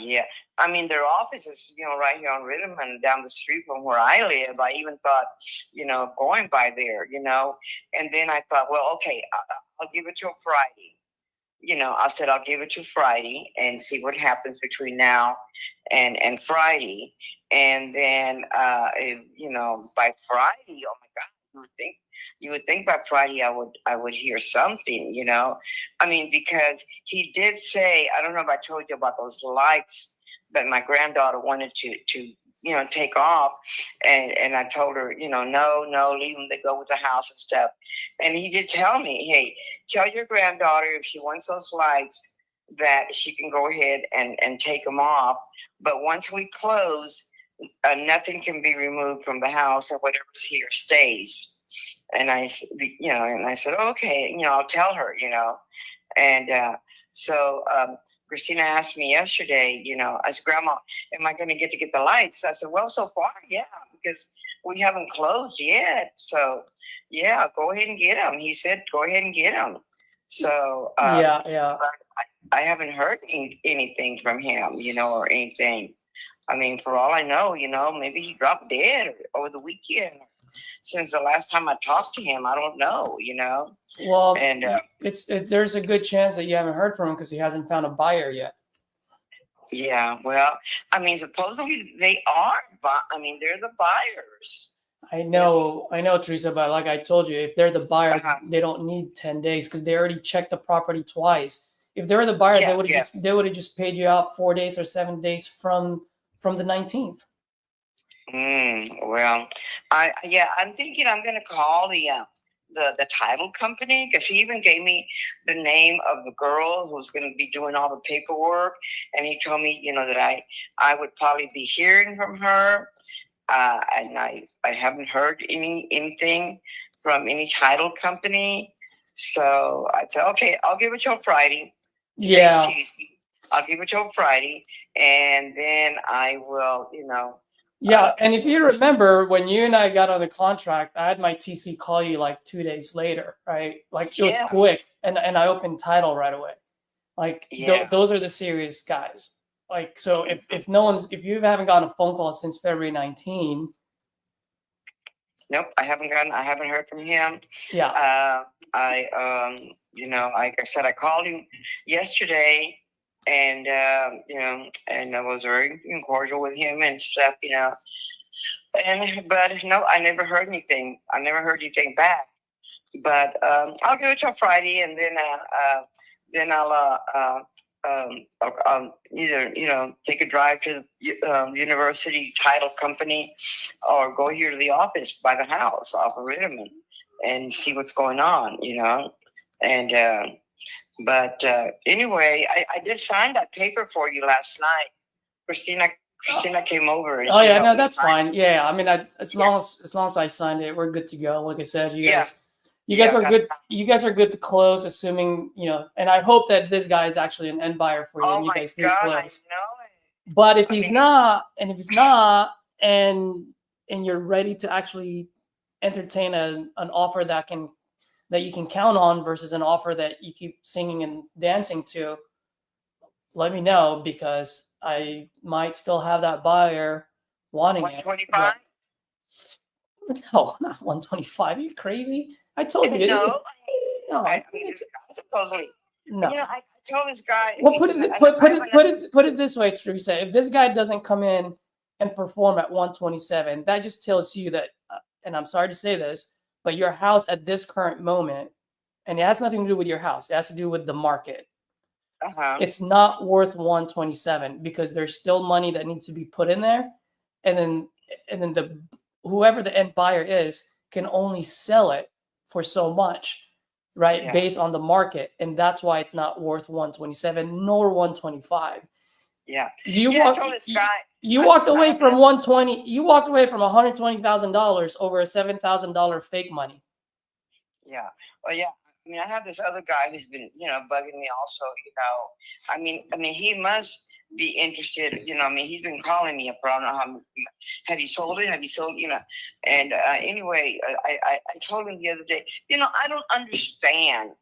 Their office is, right here on Ritterman, down the street from where I live. I even thought, going by there, and then I thought, well, okay, I'll give it to him Friday. I said, I'll give it to Friday and see what happens between now and Friday. And then, by Friday, oh my God, you would think by Friday I would hear something, because he did say, I don't know if I told you about those lights that my granddaughter wanted to take off, and I told her, no, leave them, they go with the house and stuff. And he did tell me, hey, tell your granddaughter if she wants those lights that she can go ahead and take them off. But once we close, nothing can be removed from the house, and whatever's here stays. And I said, okay, I'll tell her, and so Christina asked me yesterday, I said, Grandma, am I going to get the lights? I said, well, so far, yeah, because we haven't closed yet. So, yeah, go ahead and get them. He said, go ahead and get them. So, yeah. I haven't heard anything from him, or anything. For all I know, maybe he dropped dead over the weekend. Since the last time I talked to him, I don't know, Well, and there's a good chance that you haven't heard from him because he hasn't found a buyer yet. yeah, well, supposedly they are, they're the buyers. I know, Teresa, but like I told you, if they're the buyer, Uh-huh. they don't need 10 days because they already checked the property twice. If they were the buyer, Yeah, they would have just paid you out 4 days or 7 days from the 19th. Well, I'm thinking I'm going to call the title company, because he even gave me the name of the girl who's going to be doing all the paperwork, and he told me, that I would probably be hearing from her, and I haven't heard anything from any title company, so I said, okay, I'll give it till Friday. Yeah. Today's Tuesday. I'll give it till Friday, and then I will, Yeah, and if you remember, when you and I got on the contract, I had my TC call you like 2 days later, right? Like it was quick, and I opened title right away. Like those are the serious guys. Like, so if you haven't gotten a phone call since February 19. Nope, I haven't heard from him. Yeah. Like I said, I called him yesterday, and and I was very cordial with him and stuff, but no, I never heard anything. I never heard anything back. But I'll give it till Friday, and then I'll either take a drive to the university title company, or go here to the office by the house off of Ritterman and see what's going on, and but anyway, I did sign that paper for you last night. Christina came over. And oh yeah, no, that's fine. Yeah, as long as I signed it, we're good to go. Like I said, you guys are good. You guys are good to close, assuming and I hope that this guy is actually an end buyer for you, and you guys do close. I know it. But if he's not, and you're ready to actually entertain an offer that you can count on versus an offer that you keep singing and dancing to, let me know, because I might still have that buyer wanting it. 125? No, not 125. Are you crazy? I told you. No, No, I mean, this guy supposedly. no. You know, I told this guy. Well, he put said, it I- put, put I have it put it this way, Teresa. If this guy doesn't come in and perform at 127, that just tells you that. And I'm sorry to say this, but your house at this current moment, and it has nothing to do with your house. It has to do with the market. Uh-huh. It's not worth 127 because there's still money that needs to be put in there, and then the whoever the end buyer is can only sell it for so much, right? Yeah. Based on the market, and that's why it's not worth 127 nor 125. Yeah. You Yeah, I walk, told this guy. you I- walked I away don't from know. 120. You walked away from $120,000 over a $7,000 fake money. Yeah. Well, yeah. I mean, I have this other guy who's been, bugging me also, I mean, he must be interested, I mean, he's been calling me up. I don't know how, have you sold it? Have you sold, and anyway, I told him the other day, I don't understand.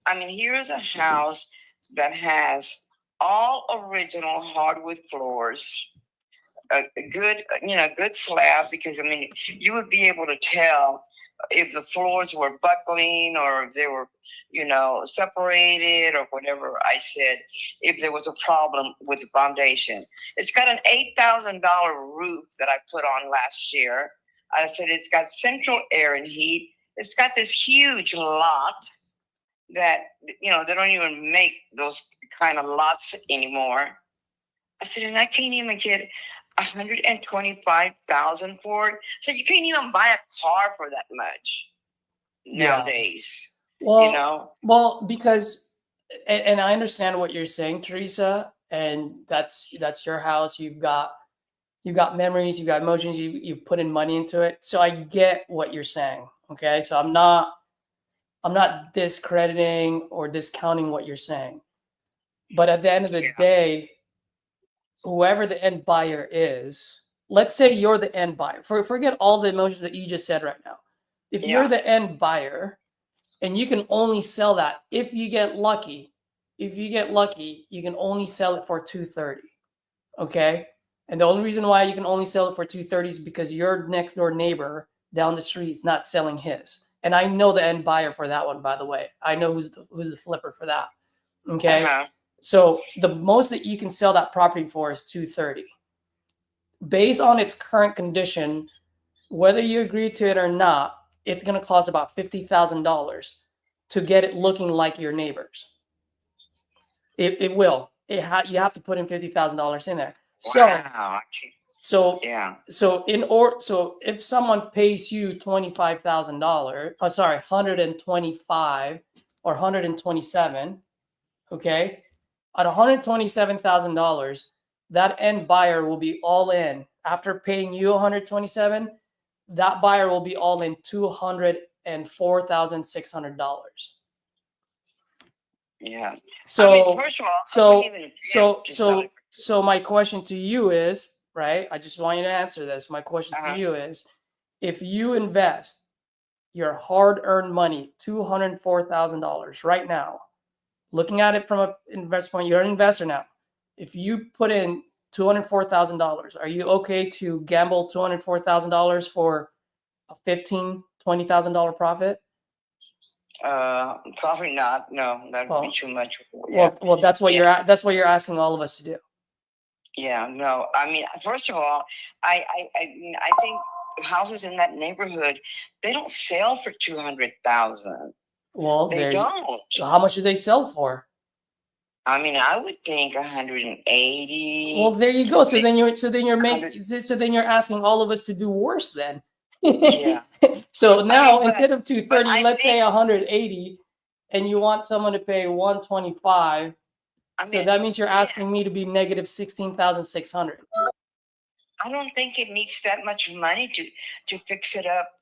I mean, here's a house that has all original hardwood floors, a good, good slab, because I mean, you would be able to tell if the floors were buckling or if they were, separated or whatever. I said, if there was a problem with the foundation. It's got an $8,000 roof that I put on last year. I said, it's got central air and heat. It's got this huge lot that, they don't even make those kind of lots anymore. I said, and I can't even get $125,000 for it. So you can't even buy a car for that much nowadays. Well, well, because, and I understand what you're saying, Teresa, and that's your house. You've got memories, you've got emotions, you've put in money into it. So I get what you're saying. Okay, so I'm not discrediting or discounting what you're saying, but at the end of the day, whoever the end buyer is, let's say you're the end buyer. Forget all the emotions that you just said right now. If you're the end buyer and you can only sell that if you get lucky, you can only sell it for 230. Okay? And the only reason why you can only sell it for 230 is because your next door neighbor down the street is not selling his. And I know the end buyer for that one, by the way. I know who's the flipper for that. Okay? Uh-huh. So the most that you can sell that property for is 230. Based on its current condition, whether you agree to it or not, it's going to cost about $50,000 to get it looking like your neighbor's. It will. You have to put in $50,000 in there. Wow. So Yeah. so if someone pays you $25,000, oh sorry, 125 or 127, okay? At $127,000, that end buyer will be all in. After paying you 127, that buyer will be all in $204,600. Yeah. So, I mean, first of all, I wouldn't even attempt to sell it. so my question to you is, right? I just want you to answer this. My question Uh-huh. to you is, if you invest your hard-earned money, $204,000 right now, looking at it from an investor point, you're an investor now. If you put in $204,000, are you okay to gamble $204,000 for a $15,000, $20,000 profit? Probably not. No, that would be too much. Well, that's what you're asking all of us to do. Yeah, no. I mean, first of all, I mean, I think houses in that neighborhood, they don't sell for 200,000. Well, They don't. How much do they sell for? I mean, I would think 180. Well, there you go. So then you're asking all of us to do worse then. Yeah. So now but- instead of 230, I let's say think- 180, and you want someone to pay 125. I So mean, that means you're asking me to be negative 16,600. I don't think it needs that much money to fix it up.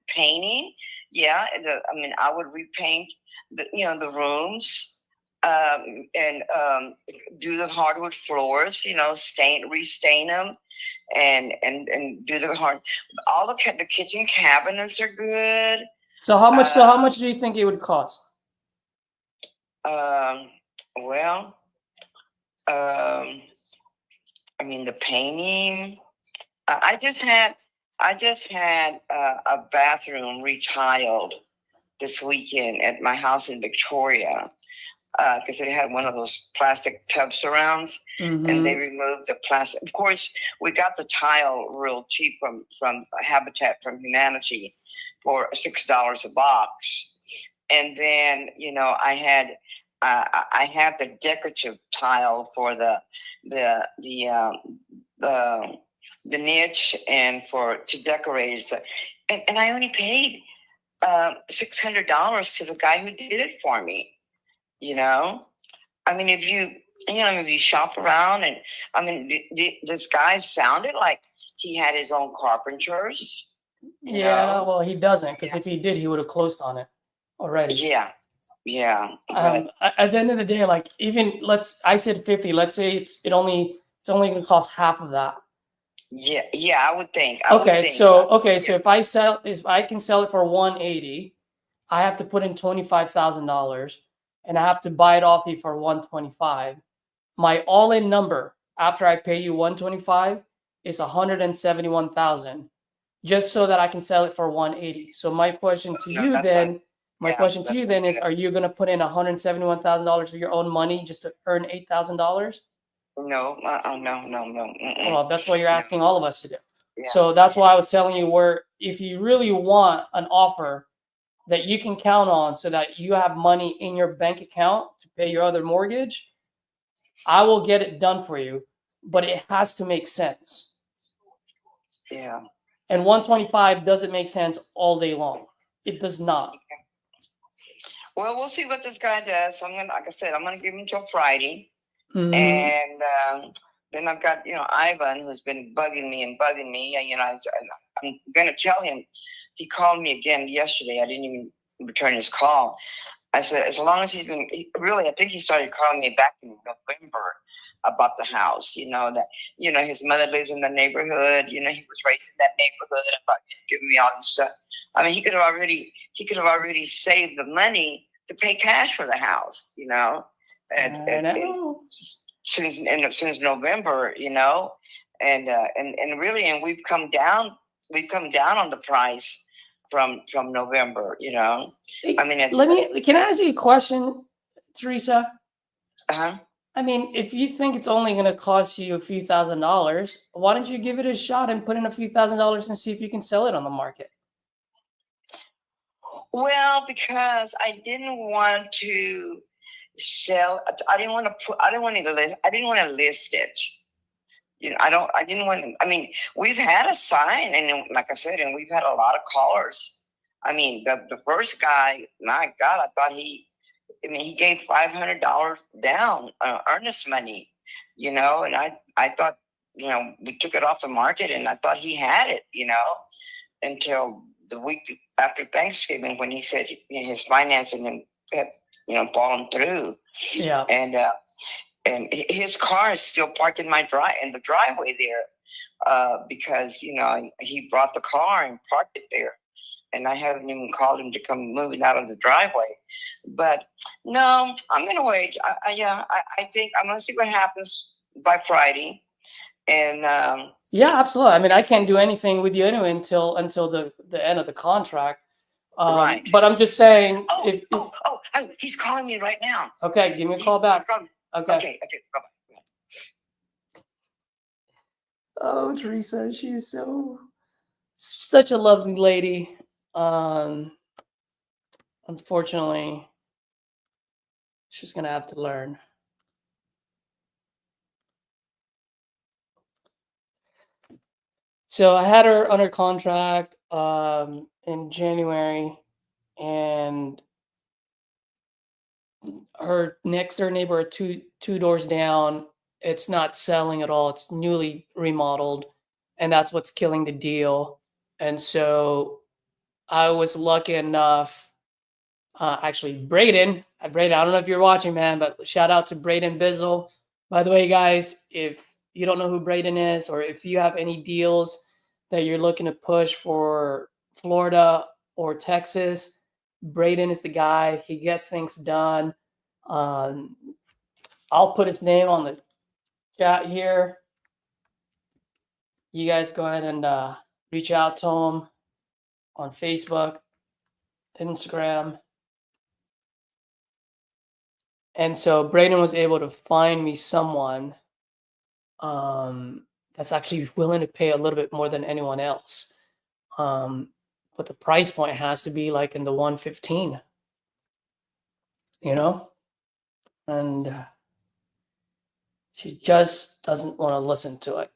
Painting. Yeah. I mean, I would repaint the rooms, and do the hardwood floors. Restain them, and do the all the kitchen cabinets are good. So how much do you think it would cost? Well, I mean, the painting. I just had a bathroom retiled this weekend at my house in Victoria because it had one of those plastic tub surrounds, and they removed the plastic. Of course, we got the tile real cheap from Habitat for Humanity for $6 a box, and then I had the decorative tile for the niche and to decorate it. And I only paid $600 to the guy who did it for me. I mean, if you shop around, and I mean, this guy sounded like he had his own carpenters. Yeah, well, he doesn't, because if he did, he would have closed on it already. Yeah. At the end of the day, like, even I said 50. Let's say it's only going to cost half of that. Yeah, I would think. So if I can sell it for 180, I have to put in $25,000, and I have to buy it off you for 125. My all-in number after I pay you 125 is 171,000, just so that I can sell it for 180. So my question to you then is, are you going to put in $171,000 of your own money just to earn $8,000? No. Well, that's what you're asking all of us to do. Yeah. So that's why I was telling you, where if you really want an offer that you can count on so that you have money in your bank account to pay your other mortgage, I will get it done for you, but it has to make sense. Yeah. And 125 doesn't make sense all day long. It does not. Well, we'll see what this guy does. Like I said, I'm gonna give him till Friday. Mhm. And then I've got, Ivan, who's been bugging me. And, I'm going to tell him. He called me again yesterday. I didn't even return his call. I said, as long as I think he started calling me back in November about the house, that, his mother lives in the neighborhood. He was raised in that neighborhood. About he's giving me all this stuff. I mean, he could have already saved the money to pay cash for the house, since November, and we've come down on the price from November, I mean, can I ask you a question, Teresa? Uh-huh. I mean, if you think it's only going to cost you a few $1,000s, why don't you give it a shot and put in a few $1,000s and see if you can sell it on the market? Well, because I didn't want to sell. I didn't want to list it. I didn't want to. I mean, we've had a sign, and like I said, and we've had a lot of callers. I mean, the first guy, my God, I thought he gave $500 down, earnest money, and I thought, we took it off the market, and I thought he had it, until the week after Thanksgiving, when he said his financing had, fallen through. Yeah. And his car is still parked in the driveway there, because he brought the car and parked it there, and I haven't even called him to come move it out of the driveway. But no, I'm gonna wait. I think I'm gonna see what happens by Friday. And yeah, absolutely. I mean, I can't do anything with you anyway until the end of the contract. Right. But I'm just saying. He's calling me right now. Okay, give me a call back. Okay. Bye-bye. Oh, Teresa, she is such a lovely lady. Unfortunately, she's gonna have to learn. So I had her under contract in January, and her next door neighbor, two doors down, it's not selling at all. It's newly remodeled, and that's what's killing the deal. And so I was lucky enough. Actually, Braden, I don't know if you're watching, man, but shout out to Braden Bizzle. By the way, guys, if you don't know who Braden is, or if you have any deals that you're looking to push for Florida or Texas, Braden is the guy. He gets things done. I'll put his name on chat here. You guys go ahead and reach out to him on Facebook, Instagram. And so Braden was able to find me someone that's actually willing to pay a little bit more than anyone else. But the price point has to be like in the 115, you know? And she just doesn't want to listen to it.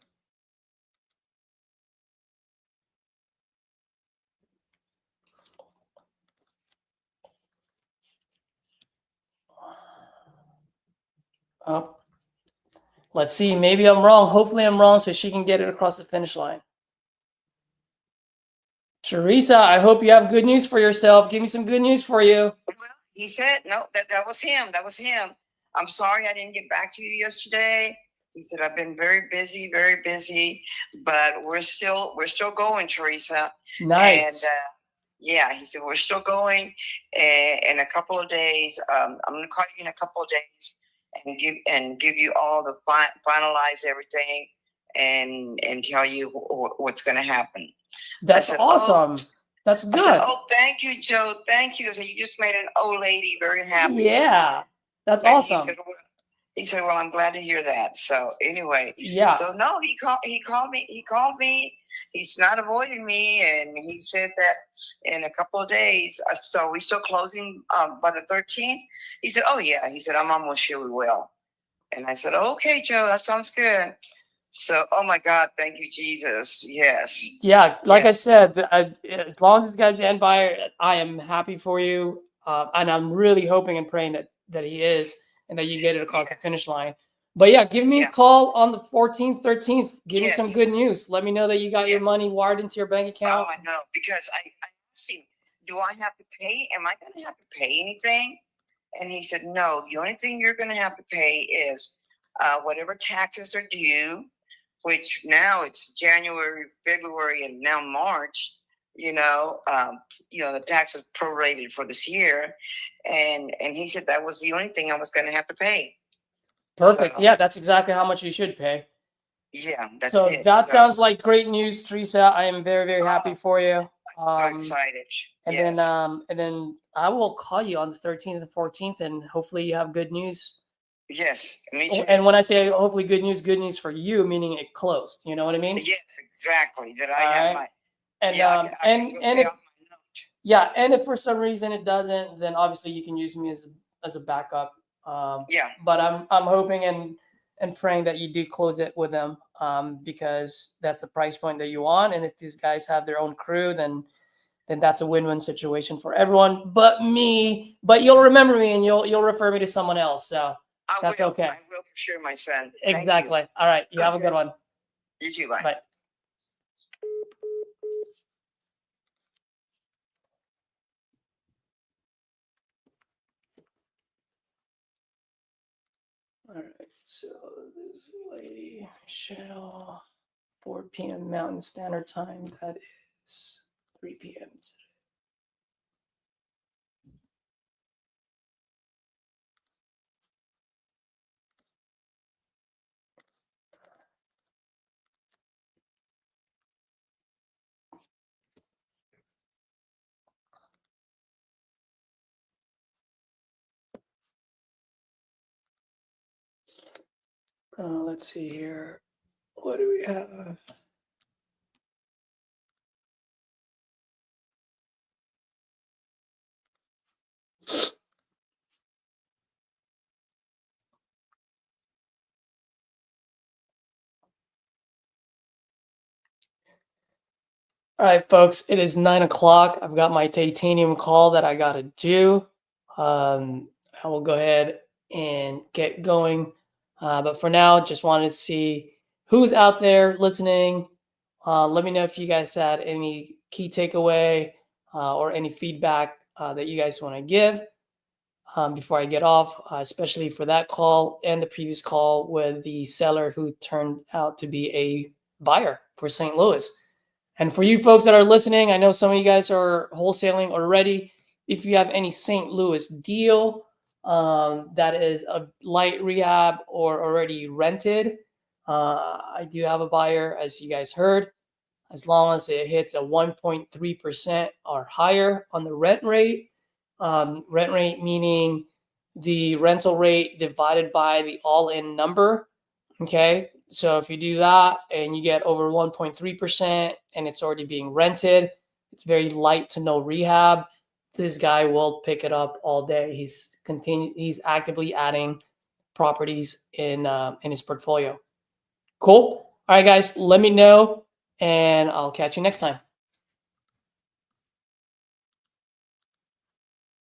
Oh, let's see. Maybe I'm wrong. Hopefully I'm wrong so she can get it across the finish line. Teresa, I hope you have good news for yourself. Give me some good news for you. Well, he said, no, that was him. That was him. I'm sorry I didn't get back to you yesterday. He said, I've been very busy, but we're still going, Teresa. Nice. And yeah, he said, we're still going. In a couple of days, I'm going to call you in a couple of days and give you all the finalize everything and tell you what's going to happen. That's said, awesome. That's I good. said, oh, thank you, Joe. Thank you. So you just made an old lady very happy. Yeah, that's And awesome. He said, well, I'm glad to hear that. So anyway, Yeah. so no, he called me. He's not avoiding me. And he said that in a couple of days, so we still closing by the 13th. He said, oh yeah. He said, I'm almost sure we will. And I said, okay, Joe, that sounds good. So, oh my God, thank you, Jesus. Yes. Yeah, like Yes. I said, as long as this guy's the end buyer, I am happy for you. And I'm really hoping and praying that he is and that you get it across the finish line. But yeah, give me a call on the 14th, 13th. Give me some good news. Let me know that you got your money wired into your bank account. Oh, I know. Because I asked him, do I have to pay? Am I going to have to pay anything? And he said, no, the only thing you're going to have to pay is whatever taxes are due, which now it's January, February, and now March. The taxes prorated for this year, and he said that was the only thing I was going to have to pay. Perfect. So, Yeah, that's exactly how much you should pay. Yeah, that's so it. that sounds like great news, Teresa. I am very, very happy for you. I'm so excited. And then I will call you on the 13th and 14th, and hopefully you have good news. Yes, me too. And when I say hopefully good news for you, meaning it closed. You know what I mean? Yes, exactly. That I have my. And and if for some reason it doesn't, then obviously you can use me as a backup. But I'm hoping and praying that you do close it with them, because that's the price point that you want. And if these guys have their own crew, then that's a win-win situation for everyone but me. But you'll remember me and you'll refer me to someone else. So that's okay. I will for sure, my son. Exactly. All right. You have a good one. You too. Bye. Bye. All right. So this lady, Michelle, 4 p.m. Mountain Standard Time. That is 3 p.m. today. Let's see here. What do we have? All right, folks, it is 9 o'clock. I've got my titanium call that I got to do. I will go ahead and get going. But for now, just wanted to see who's out there listening. Let me know if you guys had any key takeaway or any feedback that you guys want to give before I get off, especially for that call and the previous call with the seller who turned out to be a buyer for St. Louis. And for you folks that are listening, I know some of you guys are wholesaling already. If you have any St. Louis deal that is a light rehab or already rented, I do have a buyer, as you guys heard, as long as it hits a 1.3% or higher on the rent rate. Rent rate meaning the rental rate divided by the all-in number. Okay, so if you do that and you get over 1.3% and it's already being rented, it's very light to no rehab. This guy will pick it up all day. He's actively adding properties in his portfolio. Cool. All right, guys, let me know, and I'll catch you next time.